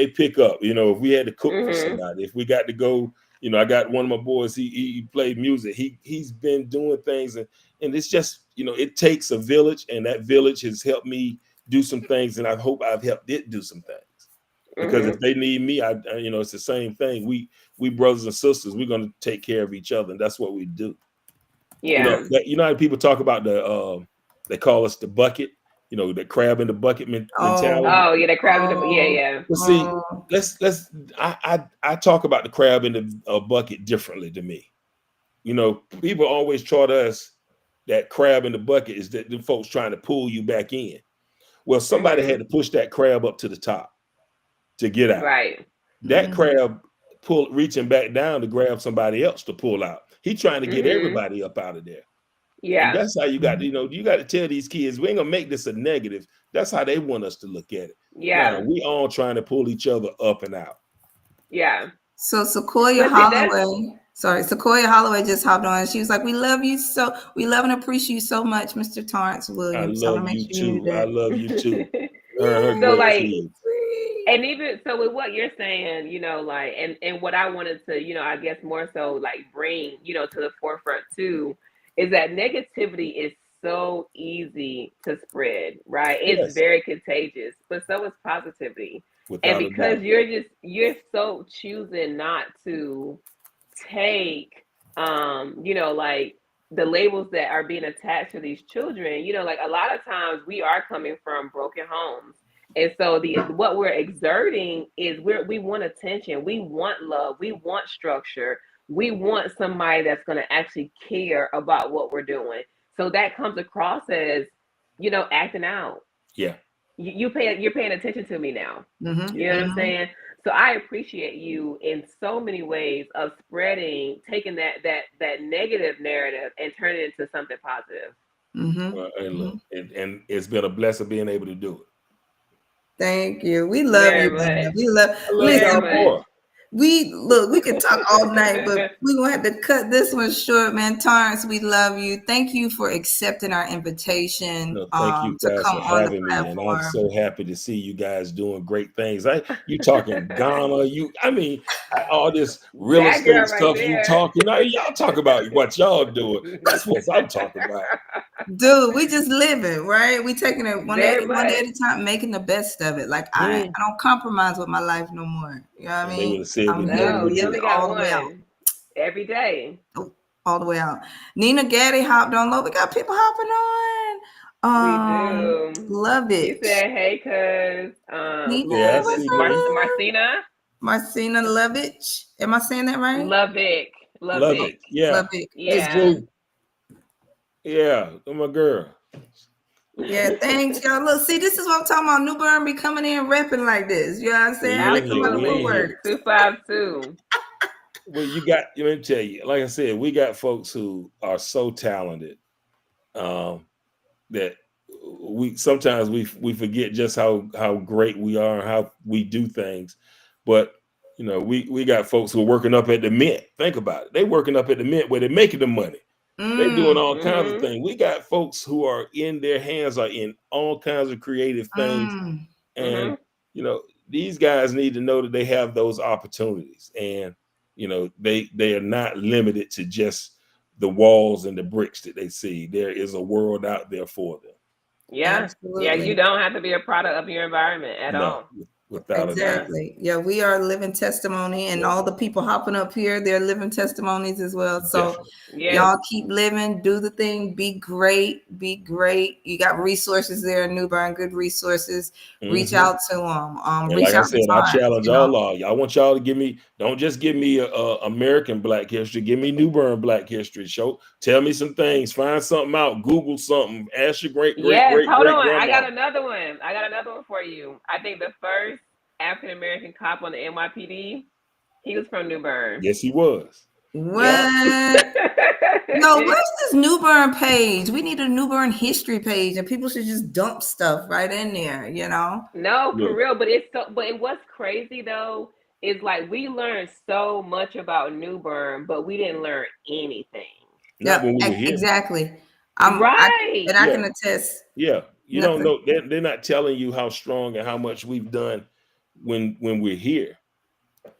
pick up, if we had to cook for somebody, if we got to go, I got one of my boys, he played music. He's been doing things and it's just, it takes a village, and that village has helped me do some things, and I hope I've helped it do some things. Because if they need me, it's the same thing. We brothers and sisters, we're going to take care of each other, and that's what we do. Yeah. How people talk about they call us the bucket, the crab in the bucket mentality. Oh yeah, the crab in the yeah. Well, see, I talk about the crab in the bucket differently to me. People always taught us that crab in the bucket is that the folks trying to pull you back in. Well, somebody had to push that crab up to the top to get out. Right. That crab reaching back down to grab somebody else to pull out. He's trying to get everybody up out of there. Yeah. And that's how you got to, you got to tell these kids, we ain't gonna make this a negative. That's how they want us to look at it. Yeah. Now, we all trying to pull each other up and out. Yeah. So Sequoia Holloway just hopped on. She was like, we love and appreciate you so much, Mr. Taurance Williams. I love you too. I love you too. So like, And even so with what you're saying, like and what I wanted to, I guess more so like bring, to the forefront too, is that negativity is so easy to spread, right? It's Yes, very contagious, but so is positivity. And without a because doubt. you're so choosing not to take like the labels that are being attached to these children, like a lot of times we are coming from broken homes. And so the what we're exerting is we want attention, we want love, we want structure, we want somebody that's going to actually care about what we're doing. So that comes across as, acting out. Yeah. You're paying attention to me now. Mm-hmm. You know what I'm Mm-hmm. saying? So I appreciate you in so many ways of taking that negative narrative and turning it into something positive. Mm-hmm. Well, hey, Mm-hmm. look, and it's been a blessing being able to do it. Thank you. We love Very you, man. much. We love. I love Very y'all Listen, much. more. we can talk all night, but we're gonna have to cut this one short, man. Taurance, we love you. Thank you for accepting our invitation No, thank you to guys come for on the having me, and I'm platform. so happy to see you guys doing great things. You talking Ghana, all this real That girl estate right stuff you there. talking. Now y'all talk about what y'all doing. That's what I'm talking about. Dude, we just living, right? We taking it Very one day much. at a time, making the best of it. Like I Mm. don't compromise with my life no more. You know what I And they would mean? have said I'm we here never to No, would you give do it only it. got all the way out. one every day. Oh, all the way out. Nina Gaddy hopped on low. We got people hopping We on. do. Love She it. said, "Hey, cuz, Nina, who Yeah, I was this? what's see up, Nina. love? Marcina Marcina Lovich. Am I saying that right? Lovick, Love Oh, Lovick. it. Yeah. Lovick. Miss It's Yeah." Blue. Yeah, my girl. yeah, thanks, y'all. Look, see, this is what I'm talking about. New Bern be coming in repping like this. You know what I'm We saying? They in come here. out the We in Absolutely. here. woodwork. 252. Well, let me tell you, like I said, we got folks who are so talented that we sometimes we forget just how great we are and how we do things. But we got folks who are working up at the mint. Think about it. They working up at the mint where they're making the money. They doing Mm, all kinds of Mm-hmm. things. We got folks who are in their hands are in all kinds of creative things. mm. And Mm-hmm. these guys need to know that they have those opportunities, and they are not limited to just the walls and the bricks that they see. There is a world out there for them. Yeah. Yeah, you Absolutely. don't have to be a product of your environment at No, all. without a doubt. Yeah. Exactly. Yeah, we are living testimony, and Yeah, all the people hopping up here, they're living testimonies as well. So definitely, Yes. y'all keep living, do the thing, be great, be great. You got resources there in New Bern, good resources. Reach hmm out to them. And Reach like I out to said, I Torrance, challenge all y'all. Y'all want y'all to give me. Don't just give me a American Black history. Give me New Bern Black history. Tell me some things. Find something out. Google something. Ask your great great Yes. great Hold great on. I grandma. got another one. I got another one for you. I think the first African American cop on the NYPD, he was from New Bern. Yes, he was. Yep. What? No, where's this New Bern page? We need a New Bern history page, and people should just dump stuff right in there, you know? No, for Look, real. But what's crazy though is like we learned so much about New Bern, but we didn't learn anything. not Yep, when we were here. exactly. Right. I Yeah, can attest yeah. You don't nothing. know. They're not telling you how strong and how much we've done when we're here.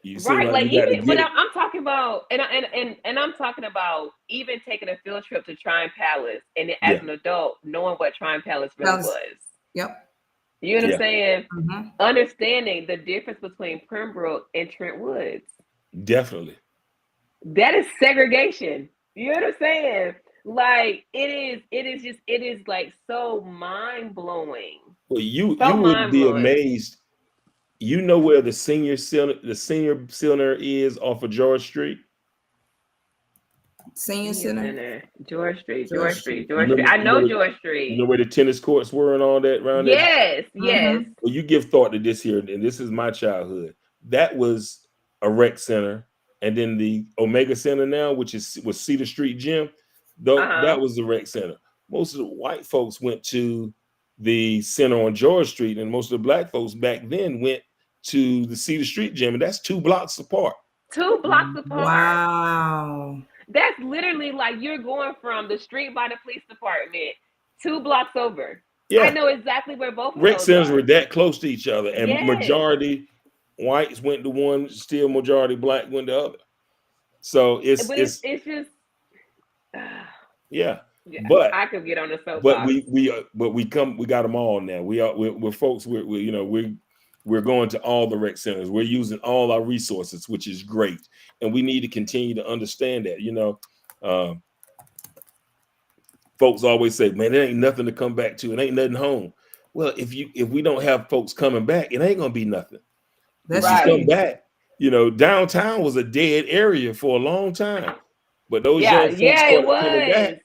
You seem Right. like Like you got even to but get it. I'm talking about and I'm talking about even taking a field trip to Trine Palace and as Yeah, an adult knowing what Trine Palace That really was, was. yep. You know what I'm yeah, saying? Hmm. Understanding the difference between Pembroke and Trent Woods. definitely. That is segregation. You know what I'm saying? Like it is like so mind blowing. Well, So you would mind be blowing. amazed. You know where the senior center is off of George Street. Senior Senior Center, Center, George Street, George George Street, Street. You George Street. remember? I You know know George Street. where the tennis courts were and all that around there. Yes, yes. Hmm. Well, you give thought to this here, and this is my childhood. That was a rec center, and then the Omega Center now, which was Cedar Street Gym, though Uh-huh. that was the rec center. Most of the white folks went to the center on George Street, and most of the black folks back then went to the Cedar Street Gym, and that's 2 blocks apart. 2 blocks apart. Wow. That's literally like you're going from the street by the police department 2 blocks over. Yeah. I know exactly where both of Rec those centers are. were that close to each other, and Yes. majority whites went to one, still majority black went to the other. So it's just yeah. yeah, But I could get on the soapbox. we got them all now. We're folks. We're going to all the rec centers. We're using all our resources, which is great, and we need to continue to understand that. Folks always say, "Man, there ain't nothing to come back to. It ain't nothing home." Well, if we don't have folks coming back, it ain't gonna be nothing. That's If you right. come back, downtown was a dead area for a long time, but those young folks it started was. coming back,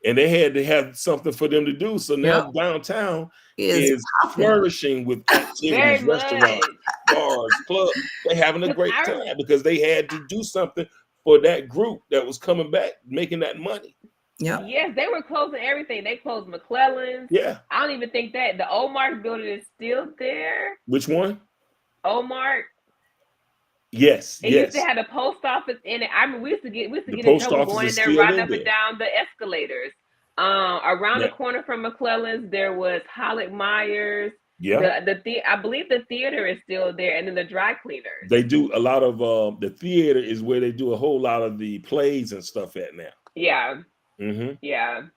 and they had to have something for them to do. So now downtown is flourishing with activities, restaurants, bars, clubs. They're having a great time because they had to do something for that group that was coming back, making that money. Yeah. Yes, they were closing everything. They closed McClellan's. Yeah. I don't even think that the Omar building is still there. Which one? Omar. Yes. It used to have the post office in it. I mean, we used to get in trouble going in there, riding up and down the escalators. Around the corner from McClellan's, there was Hollick Myers. Yeah. I believe the theater is still there, and then the dry cleaners. They do a lot of the theater is where they do a whole lot of the plays and stuff at now. Yeah. Mm-hmm. Yeah.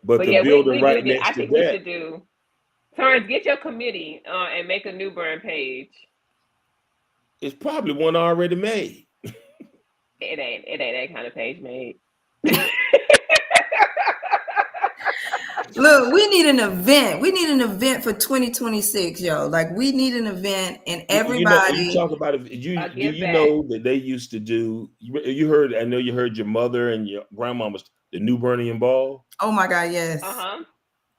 But the building right next to that. I think we should do. Torrance, get your committee and make a New Bern page. It's probably one already made. It ain't that kind of page made. Look, we need an event. We need an event for 2026, yo. Like, we need an event, and everybody. You talk about it. Do you know that they used to do? You heard? I know you heard your mother and your grandmama's the New Bern Ball. Oh my God, yes.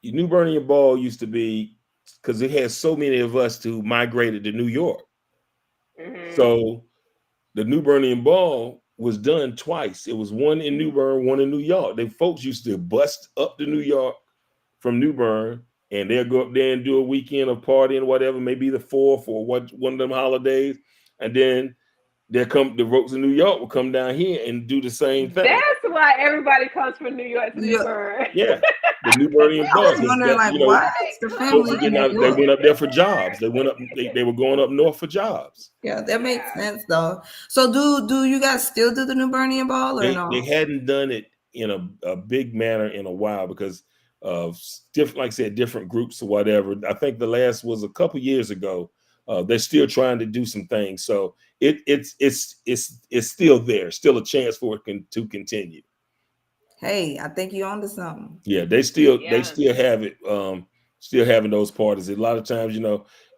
New Bern Ball used to be because it had so many of us who migrated to New York. Mm-hmm. So the New Bern Ball was done twice. It was one in New Bern, one in New York. They folks used to bust up to New York from New Bern, and they'll go up there and do a weekend of partying, whatever, maybe the 4th or one of them holidays, and then the folks in New York will come down here and do the same thing. That's why everybody comes from New York to New Bern. Yeah, the New Bern Ball. Why? The family they went up there for jobs. They went up. They were going up north for jobs. Yeah, that makes sense though. So do you guys still do the New Bern Ball or no? They hadn't done it in a big manner in a while because of different, like I said, different groups or whatever. I think the last was a couple years ago. They're still trying to do some things, so it's still there, still a chance for it to continue. Hey, I think you're onto something. Yeah, they still have it. Still having those parties. A lot of times,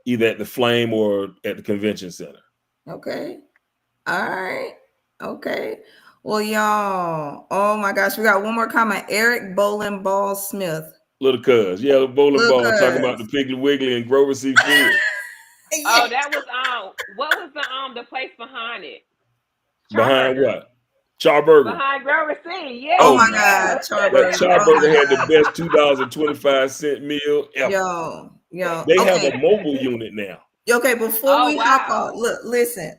either at the Flame or at the convention center. Okay. All right. Okay. Well, y'all. Oh my gosh, we got one more comment. Eric Bowling Ball Smith. Little cuz, yeah, bowling ball. Talking about the Piggly Wiggly and Grover Seafood. Oh, that was what was the place behind it? Behind what? Charburger. Behind Grover C. Yeah. Oh my God, Charburger. Charburger had the best $2.25 meal ever. Yo. They have a mobile unit now. Okay, before we hop off,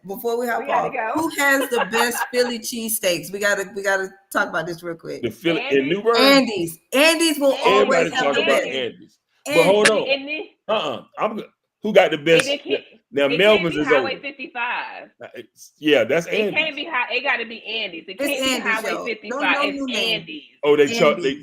before we hop off, who has the best Philly cheesesteaks? We gotta talk about this real quick. The Philly in New Bern? Andy's will always have the best. Andy's. But hold on. Who got the best? Now Melvin's is Highway over. 55. Yeah, that's Andy's. It can't be it got to be Andy's. It can't be Highway 55. It's Andy's. Oh, they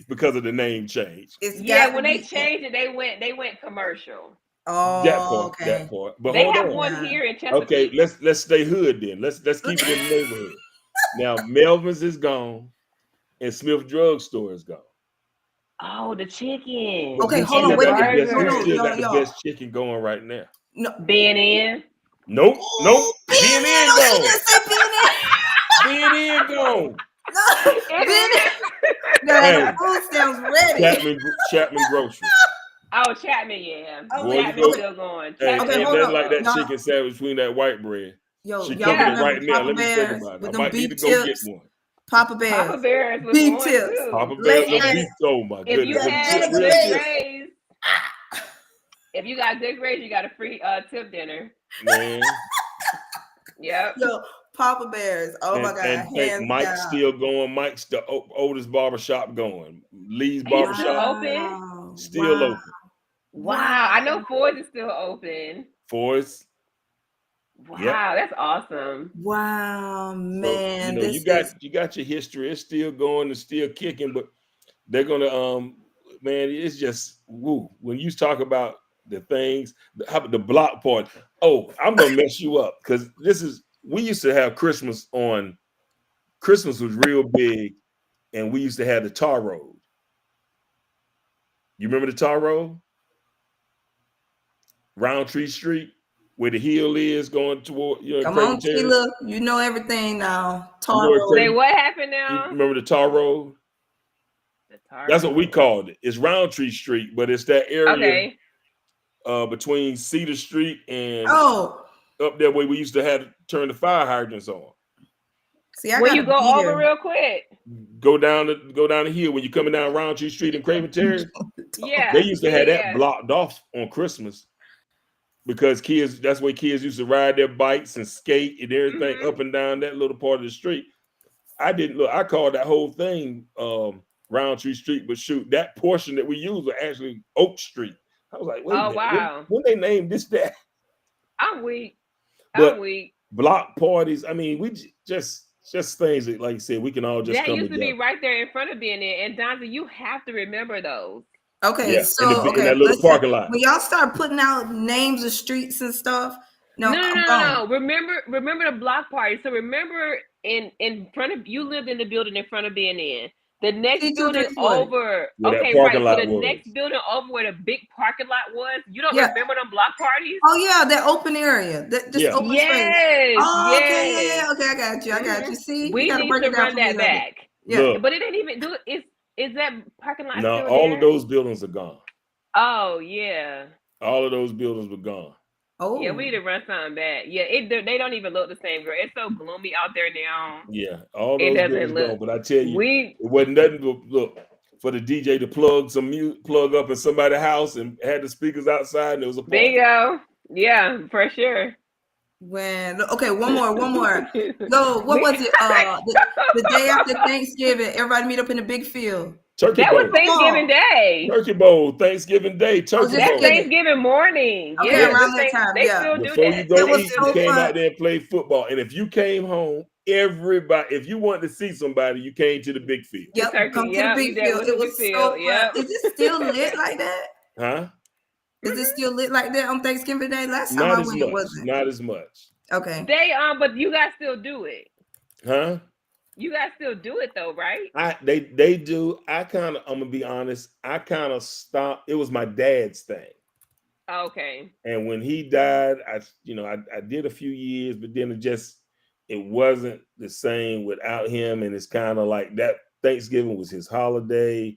because of the name change. When they changed it, they went commercial. Oh, that part. But they have one here in Chesapeake. Okay, let's stay hood then. Let's keep it in the neighborhood. Now Melvin's is gone, and Smith Drug Store is gone. Oh, the chicken. Okay, hold on. Wait, still got the best chicken going right now. No, B&N. Nope. B&N gone. B&N gone. No, food sounds ready. Chapman Grocery. Oh, Chapman, yeah. Chapman's still going. Chapman. That's like that chicken sandwich between that white bread. Yo, she coming in right now. Let me think about it. I might need to go get one. Papa Bears. Papa Bears with beef tips. Papa Bears with beef. Oh my goodness. If you had good grades, if you got good grades, you got a free tip dinner. Man. Yep. Yo, Papa Bears. Oh my God. And Mike's still going. Mike's the oldest barbershop going. Lee's barbershop open. Still open. Wow. I know Ford's is still open. Ford's. Wow, Yep. that's awesome. Wow, So, man, you got your history. It's still going, it's still kicking, but they're gonna man, it's just woo. When you talk about the things, how about the block party? Oh, I'm gonna mess you up because we used to have Christmas was real big, and we used to have the tar road. You remember the tar road? Roundtree Street, where the hill is going toward come Craven on, Terrace. Sheila. You know everything now. You know where Say Taro. what happened You now? remember the tar road? The tar That's what we road. called it. It's Roundtree Street, but it's that area Okay. between Cedar Street and Oh, up there where we used to have to turn the fire hydrants on. see, I Will gotta you go be over there. real quick? Go down the hill when you're coming down Roundtree Street in Craven Terrace. Yeah. They used to have that Yeah. blocked off on Christmas because that's where kids used to ride their bikes and skate and everything up and down that little part of the street. I called that whole thing Roundtree Street, but shoot, that portion that we used was actually Oak Street. I was like, wait a minute, Wow. when they named this that? I'm weak. But block parties, I mean, we just things that, like you said, we can all just that come used together. to be right there in front of being there. And Donza, you have to remember those. Okay, yeah, so in that little parking lot. When y'all start putting out names of streets and stuff, No. Remember the block party. So remember in front of you lived in the building in front of BNN. The next building over. Okay, right. So the next building over where the big parking lot was. You don't remember them block parties? Oh yeah, that open area. That just open space. Oh, okay, yeah. Okay, I got you. See, we need to run that back. Yeah. But it didn't even do it. Is that parking lot no, still all there? of those buildings are gone. Oh yeah. All of those buildings were gone. Oh yeah, we need to run something back. Yeah, they don't even look the same, girl. It's so gloomy out there now. Yeah, all those buildings gone. But I tell you, it wasn't nothing but look for the DJ to plug up in somebody's house and had the speakers outside, and it was a party. Bingo. Yeah, for sure. One more. No, what was it? The day after Thanksgiving, everybody meet up in the big field. Turkey That Bowl. was Thanksgiving Day. Turkey Bowl, Thanksgiving Day, Turkey Bowl. Thanksgiving morning. Okay, around that time. They still Before do that. you go eat, you came out there and played football. And if you came home, everybody, if you wanted to see somebody, you came to the big field. Yep, come to the big field. It was so fun. Is it still lit like that? Huh? Is it still lit like that on Thanksgiving Day? Last time I went, it wasn't. Not as much. Okay. But you guys still do it. Huh? You guys still do it though, right? They do. I'm gonna be honest. I kind of stopped. It was my dad's thing. Okay. And when he died, I did a few years, but then it wasn't the same without him. And it's kind of like that Thanksgiving was his holiday.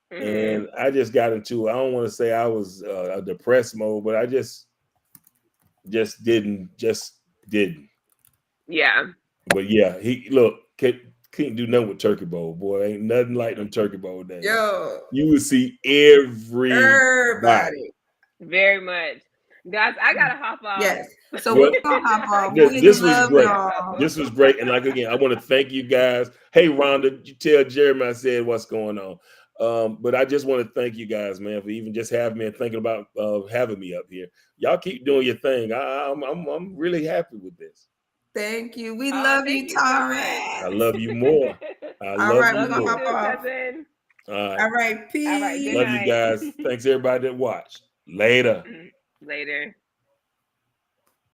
Mm-hmm. And I just got into, I don't want to say I was a depressed mode, but I just didn't. Yeah. But yeah, can't do nothing with Turkey Bowl, boy. Ain't nothing like them Turkey Bowl days. Yo. You would see everybody. Very much. Guys, I gotta hop off. Yes. So we're gonna hop off. This was great. This was great. And like again, I want to thank you guys. Hey Rhonda, you tell Jeremy I said what's going on. But I just want to thank you guys, man, for even just having me and thinking about having me up here. Y'all keep doing your thing. I'm really happy with this. Thank you. We love you, Taurance. I love you more. All right, we're gonna hop off. All right, peace. Love you guys. Thanks everybody that watched. Later. Later.